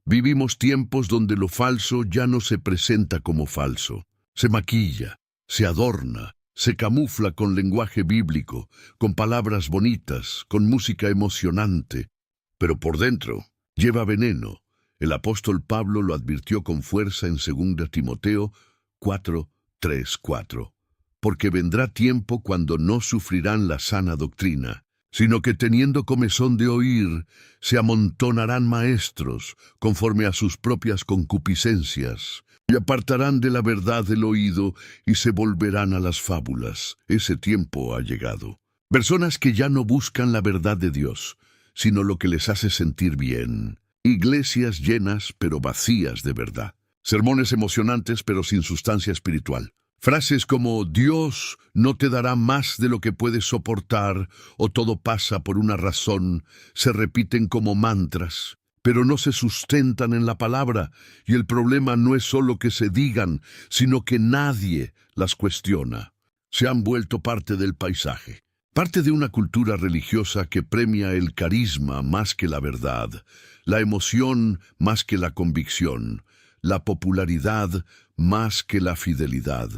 Vivimos tiempos donde lo falso ya no se presenta como falso. Se maquilla, se adorna, se camufla con lenguaje bíblico, con palabras bonitas, con música emocionante, pero por dentro lleva veneno. El apóstol Pablo lo advirtió con fuerza en 2 Timoteo 4:3-4. Porque vendrá tiempo cuando no sufrirán la sana doctrina, sino que teniendo comezón de oír, se amontonarán maestros, conforme a sus propias concupiscencias, y apartarán de la verdad el oído, y se volverán a las fábulas. Ese tiempo ha llegado. Personas que ya no buscan la verdad de Dios, sino lo que les hace sentir bien. Iglesias llenas, pero vacías de verdad. Sermones emocionantes, pero sin sustancia espiritual. Frases como Dios no te dará más de lo que puedes soportar o todo pasa por una razón se repiten como mantras, pero no se sustentan en la palabra, y el problema no es solo que se digan, sino que nadie las cuestiona. Se han vuelto parte del paisaje, parte de una cultura religiosa que premia el carisma más que la verdad, la emoción más que la convicción, la popularidad más que la fidelidad.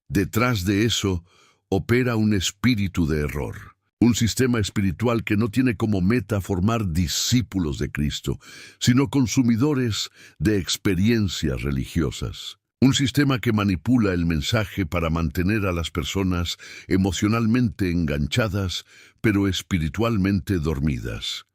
Detrás de eso opera un espíritu de error, un sistema espiritual que no tiene como meta formar discípulos de Cristo, sino consumidores de experiencias religiosas. Un sistema que manipula el mensaje para mantener a las personas emocionalmente enganchadas, pero espiritualmente dormidas.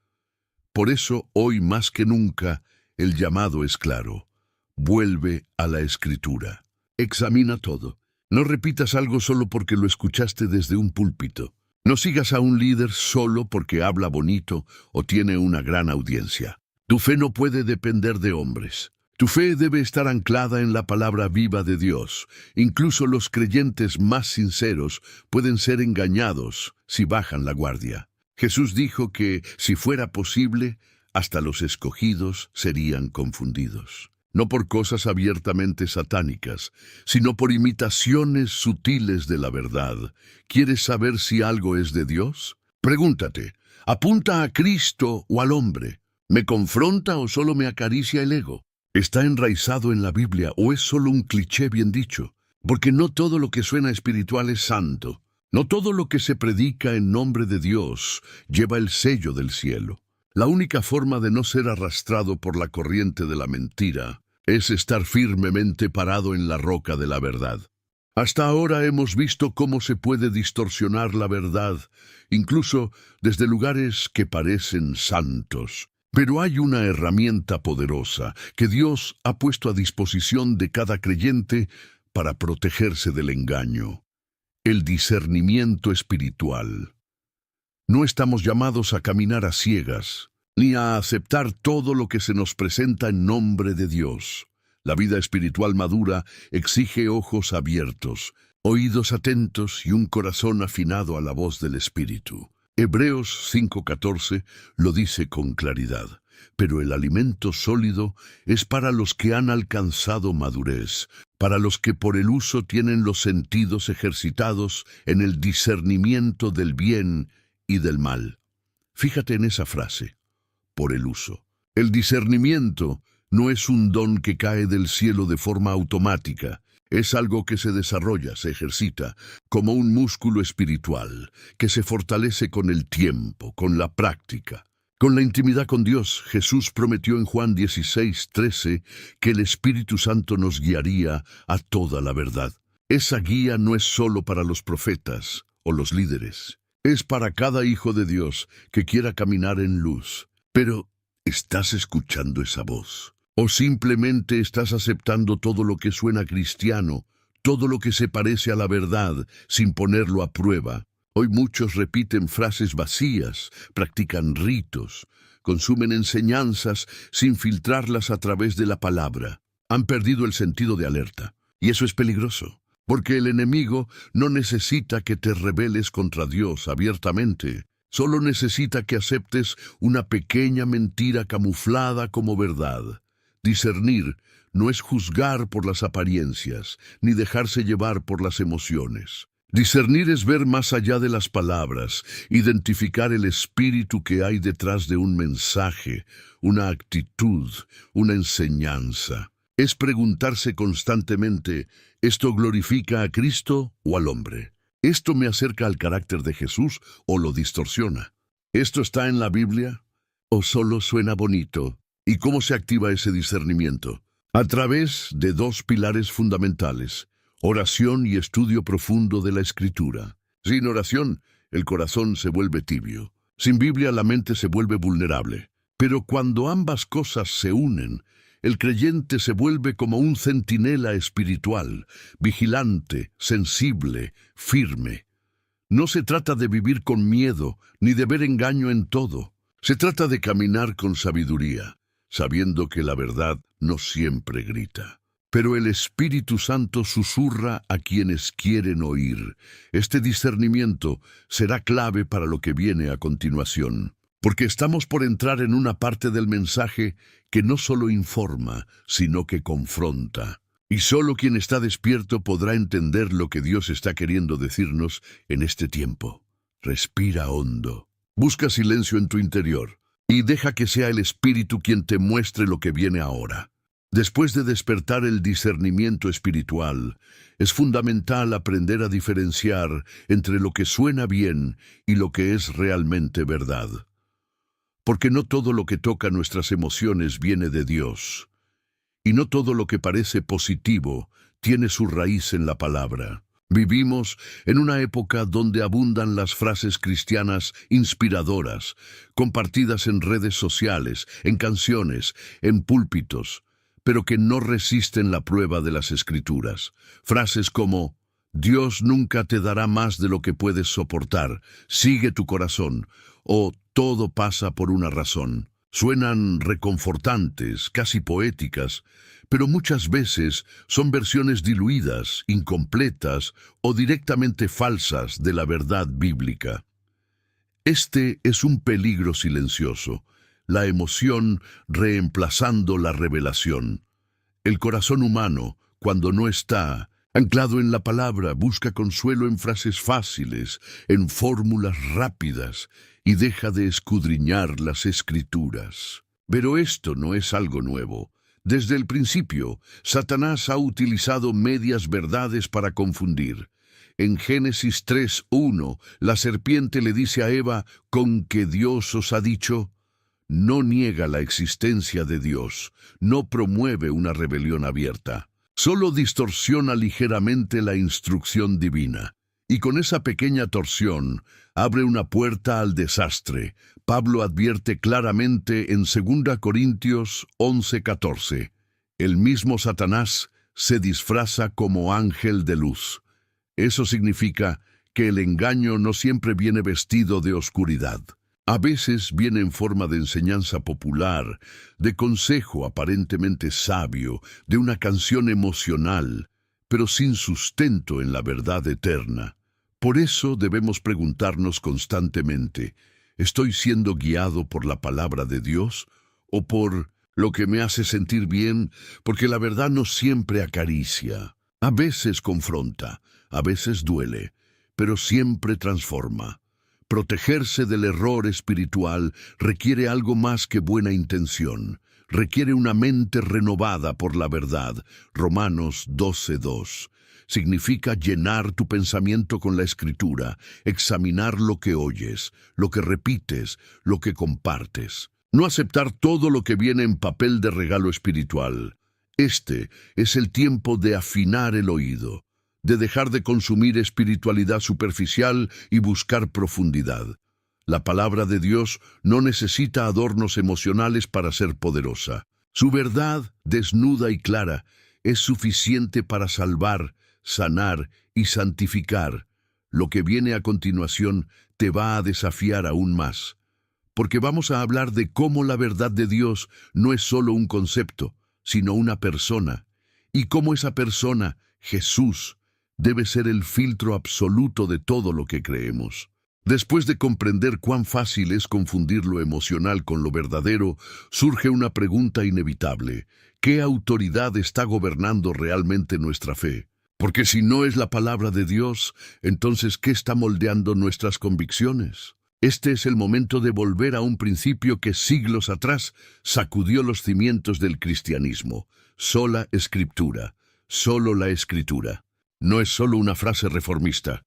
Por eso, hoy más que nunca, el llamado es claro. Vuelve a la Escritura. Examina todo. No repitas algo solo porque lo escuchaste desde un púlpito. No sigas a un líder solo porque habla bonito o tiene una gran audiencia. Tu fe no puede depender de hombres. Tu fe debe estar anclada en la palabra viva de Dios. Incluso los creyentes más sinceros pueden ser engañados si bajan la guardia. Jesús dijo que, si fuera posible, hasta los escogidos serían confundidos. No por cosas abiertamente satánicas, sino por imitaciones sutiles de la verdad. ¿Quieres saber si algo es de Dios? Pregúntate, ¿apunta a Cristo o al hombre? ¿Me confronta o solo me acaricia el ego? ¿Está enraizado en la Biblia o es solo un cliché bien dicho? Porque no todo lo que suena espiritual es santo. No todo lo que se predica en nombre de Dios lleva el sello del cielo. La única forma de no ser arrastrado por la corriente de la mentira es estar firmemente parado en la roca de la verdad. Hasta ahora hemos visto cómo se puede distorsionar la verdad, incluso desde lugares que parecen santos. Pero hay una herramienta poderosa que Dios ha puesto a disposición de cada creyente para protegerse del engaño: el discernimiento espiritual. No estamos llamados a caminar a ciegas, ni a aceptar todo lo que se nos presenta en nombre de Dios. La vida espiritual madura exige ojos abiertos, oídos atentos y un corazón afinado a la voz del Espíritu. Hebreos 5:14 lo dice con claridad. Pero el alimento sólido es para los que han alcanzado madurez, para los que por el uso tienen los sentidos ejercitados en el discernimiento del bien y del mal. Fíjate en esa frase, por el uso. El discernimiento no es un don que cae del cielo de forma automática. Es algo que se desarrolla, se ejercita, como un músculo espiritual, que se fortalece con el tiempo, con la práctica. Con la intimidad con Dios, Jesús prometió en Juan 16:13 que el Espíritu Santo nos guiaría a toda la verdad. Esa guía no es solo para los profetas o los líderes. Es para cada hijo de Dios que quiera caminar en luz. Pero, ¿estás escuchando esa voz? ¿O simplemente estás aceptando todo lo que suena cristiano, todo lo que se parece a la verdad, sin ponerlo a prueba? Hoy muchos repiten frases vacías, practican ritos, consumen enseñanzas sin filtrarlas a través de la palabra. Han perdido el sentido de alerta. Y eso es peligroso, porque el enemigo no necesita que te rebeles contra Dios abiertamente. Solo necesita que aceptes una pequeña mentira camuflada como verdad. Discernir no es juzgar por las apariencias, ni dejarse llevar por las emociones. Discernir es ver más allá de las palabras, identificar el espíritu que hay detrás de un mensaje, una actitud, una enseñanza. Es preguntarse constantemente, ¿esto glorifica a Cristo o al hombre? ¿Esto me acerca al carácter de Jesús o lo distorsiona? ¿Esto está en la Biblia o solo suena bonito? ¿Y cómo se activa ese discernimiento? A través de dos pilares fundamentales: oración y estudio profundo de la Escritura. Sin oración, el corazón se vuelve tibio. Sin Biblia, la mente se vuelve vulnerable. Pero cuando ambas cosas se unen, el creyente se vuelve como un centinela espiritual, vigilante, sensible, firme. No se trata de vivir con miedo, ni de ver engaño en todo. Se trata de caminar con sabiduría, sabiendo que la verdad no siempre grita. Pero el Espíritu Santo susurra a quienes quieren oír. Este discernimiento será clave para lo que viene a continuación, porque estamos por entrar en una parte del mensaje que no solo informa, sino que confronta. Y solo quien está despierto podrá entender lo que Dios está queriendo decirnos en este tiempo. Respira hondo. Busca silencio en tu interior y deja que sea el Espíritu quien te muestre lo que viene ahora. Después de despertar el discernimiento espiritual, es fundamental aprender a diferenciar entre lo que suena bien y lo que es realmente verdad. Porque no todo lo que toca nuestras emociones viene de Dios, y no todo lo que parece positivo tiene su raíz en la palabra. Vivimos en una época donde abundan las frases cristianas inspiradoras, compartidas en redes sociales, en canciones, en púlpitos, pero que no resisten la prueba de las Escrituras. Frases como: Dios nunca te dará más de lo que puedes soportar, sigue tu corazón, o todo pasa por una razón. Suenan reconfortantes, casi poéticas, pero muchas veces son versiones diluidas, incompletas o directamente falsas de la verdad bíblica. Este es un peligro silencioso, la emoción reemplazando la revelación. El corazón humano, cuando no está anclado en la palabra, busca consuelo en frases fáciles, en fórmulas rápidas, y deja de escudriñar las Escrituras. Pero esto no es algo nuevo. Desde el principio, Satanás ha utilizado medias verdades para confundir. En Génesis 3:1, la serpiente le dice a Eva: «¿Con que Dios os ha dicho?». No niega la existencia de Dios, no promueve una rebelión abierta. Solo distorsiona ligeramente la instrucción divina. Y con esa pequeña torsión abre una puerta al desastre. Pablo advierte claramente en 2 Corintios 11:14. El mismo Satanás se disfraza como ángel de luz. Eso significa que el engaño no siempre viene vestido de oscuridad. A veces viene en forma de enseñanza popular, de consejo aparentemente sabio, de una canción emocional, pero sin sustento en la verdad eterna. Por eso debemos preguntarnos constantemente: ¿estoy siendo guiado por la palabra de Dios o por lo que me hace sentir bien? Porque la verdad no siempre acaricia. A veces confronta, a veces duele, pero siempre transforma. Protegerse del error espiritual requiere algo más que buena intención. Requiere una mente renovada por la verdad. Romanos 12:2. Significa llenar tu pensamiento con la Escritura, examinar lo que oyes, lo que repites, lo que compartes. No aceptar todo lo que viene en papel de regalo espiritual. Este es el tiempo de afinar el oído, de dejar de consumir espiritualidad superficial y buscar profundidad. La palabra de Dios no necesita adornos emocionales para ser poderosa. Su verdad, desnuda y clara, es suficiente para salvar, sanar y santificar. Lo que viene a continuación te va a desafiar aún más, porque vamos a hablar de cómo la verdad de Dios no es solo un concepto, sino una persona, y cómo esa persona, Jesús, debe ser el filtro absoluto de todo lo que creemos. Después de comprender cuán fácil es confundir lo emocional con lo verdadero, surge una pregunta inevitable. ¿Qué autoridad está gobernando realmente nuestra fe? Porque si no es la palabra de Dios, entonces ¿qué está moldeando nuestras convicciones? Este es el momento de volver a un principio que siglos atrás sacudió los cimientos del cristianismo. Sola Escritura, solo la Escritura. No es solo una frase reformista.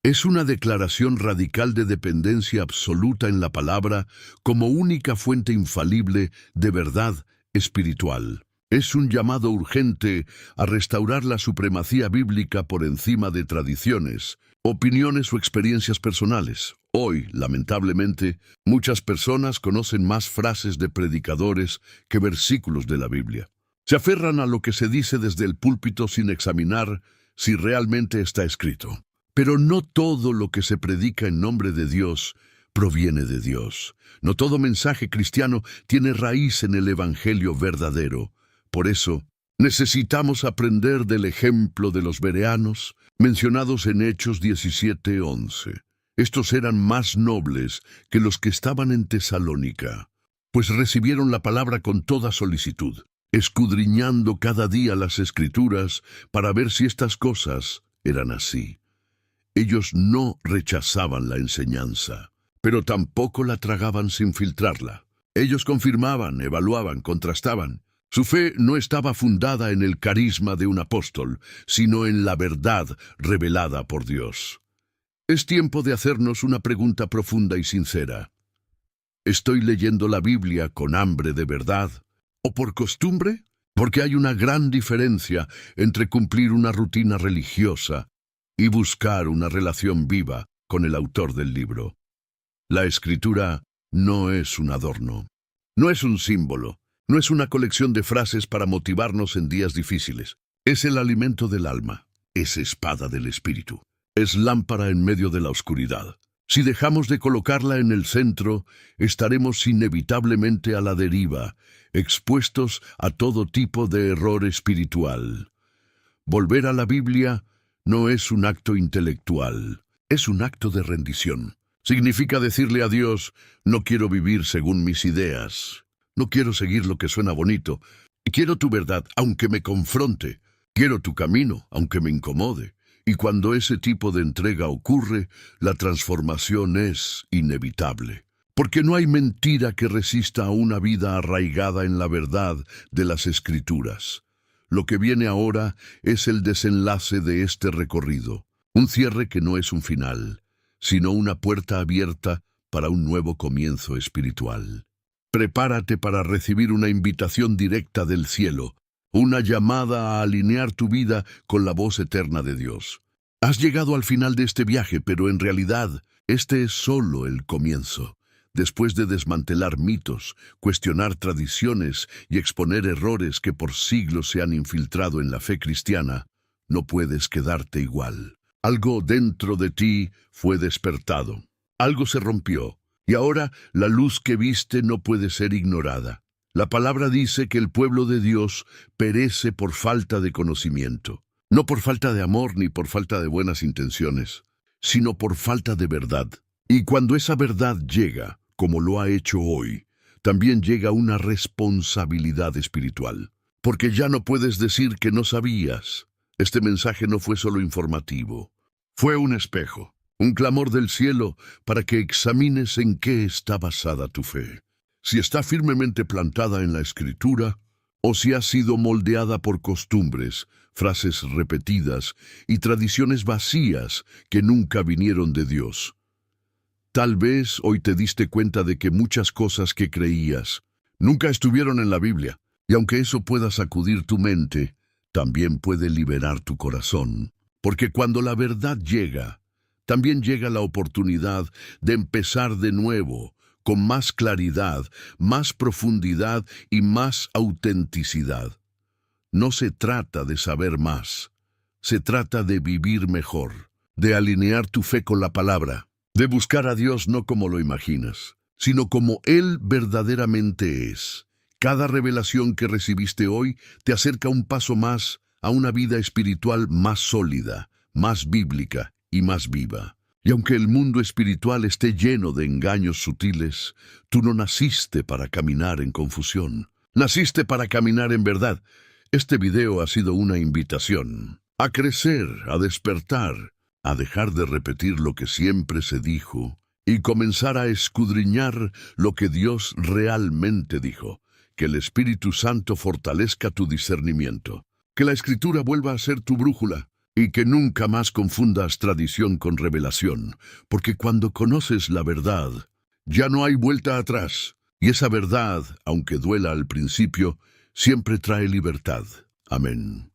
Es una declaración radical de dependencia absoluta en la palabra como única fuente infalible de verdad espiritual. Es un llamado urgente a restaurar la supremacía bíblica por encima de tradiciones, opiniones o experiencias personales. Hoy, lamentablemente, muchas personas conocen más frases de predicadores que versículos de la Biblia. Se aferran a lo que se dice desde el púlpito sin examinar si realmente está escrito. Pero no todo lo que se predica en nombre de Dios proviene de Dios. No todo mensaje cristiano tiene raíz en el Evangelio verdadero. Por eso, necesitamos aprender del ejemplo de los bereanos, mencionados en Hechos 17:11. Estos eran más nobles que los que estaban en Tesalónica, pues recibieron la palabra con toda solicitud, escudriñando cada día las Escrituras para ver si estas cosas eran así. Ellos no rechazaban la enseñanza, pero tampoco la tragaban sin filtrarla. Ellos confirmaban, evaluaban, contrastaban. Su fe no estaba fundada en el carisma de un apóstol, sino en la verdad revelada por Dios. Es tiempo de hacernos una pregunta profunda y sincera. ¿Estoy leyendo la Biblia con hambre de verdad o por costumbre? Porque hay una gran diferencia entre cumplir una rutina religiosa y buscar una relación viva con el autor del libro. La Escritura no es un adorno, no es un símbolo, no es una colección de frases para motivarnos en días difíciles. Es el alimento del alma, es espada del espíritu, es lámpara en medio de la oscuridad. Si dejamos de colocarla en el centro, estaremos inevitablemente a la deriva, expuestos a todo tipo de error espiritual. Volver a la Biblia no es un acto intelectual, es un acto de rendición. Significa decirle a Dios, no quiero vivir según mis ideas, no quiero seguir lo que suena bonito, quiero tu verdad, aunque me confronte, quiero tu camino, aunque me incomode. Y cuando ese tipo de entrega ocurre, la transformación es inevitable. Porque no hay mentira que resista a una vida arraigada en la verdad de las Escrituras. Lo que viene ahora es el desenlace de este recorrido, un cierre que no es un final, sino una puerta abierta para un nuevo comienzo espiritual. Prepárate para recibir una invitación directa del cielo, una llamada a alinear tu vida con la voz eterna de Dios. Has llegado al final de este viaje, pero en realidad este es solo el comienzo. Después de desmantelar mitos, cuestionar tradiciones y exponer errores que por siglos se han infiltrado en la fe cristiana, no puedes quedarte igual. Algo dentro de ti fue despertado. Algo se rompió, y ahora la luz que viste no puede ser ignorada. La palabra dice que el pueblo de Dios perece por falta de conocimiento. No por falta de amor ni por falta de buenas intenciones, sino por falta de verdad. Y cuando esa verdad llega, como lo ha hecho hoy, también llega una responsabilidad espiritual. Porque ya no puedes decir que no sabías. Este mensaje no fue solo informativo. Fue un espejo, un clamor del cielo para que examines en qué está basada tu fe. Si está firmemente plantada en la Escritura, o si ha sido moldeada por costumbres, frases repetidas y tradiciones vacías que nunca vinieron de Dios. Tal vez hoy te diste cuenta de que muchas cosas que creías nunca estuvieron en la Biblia, y aunque eso pueda sacudir tu mente, también puede liberar tu corazón. Porque cuando la verdad llega, también llega la oportunidad de empezar de nuevo, con más claridad, más profundidad y más autenticidad. No se trata de saber más, se trata de vivir mejor, de alinear tu fe con la palabra, de buscar a Dios no como lo imaginas, sino como Él verdaderamente es. Cada revelación que recibiste hoy te acerca un paso más a una vida espiritual más sólida, más bíblica y más viva. Y aunque el mundo espiritual esté lleno de engaños sutiles, tú no naciste para caminar en confusión. Naciste para caminar en verdad. Este video ha sido una invitación a crecer, a despertar, a dejar de repetir lo que siempre se dijo y comenzar a escudriñar lo que Dios realmente dijo. Que el Espíritu Santo fortalezca tu discernimiento. Que la Escritura vuelva a ser tu brújula. Y que nunca más confundas tradición con revelación, porque cuando conoces la verdad, ya no hay vuelta atrás. Y esa verdad, aunque duela al principio, siempre trae libertad. Amén.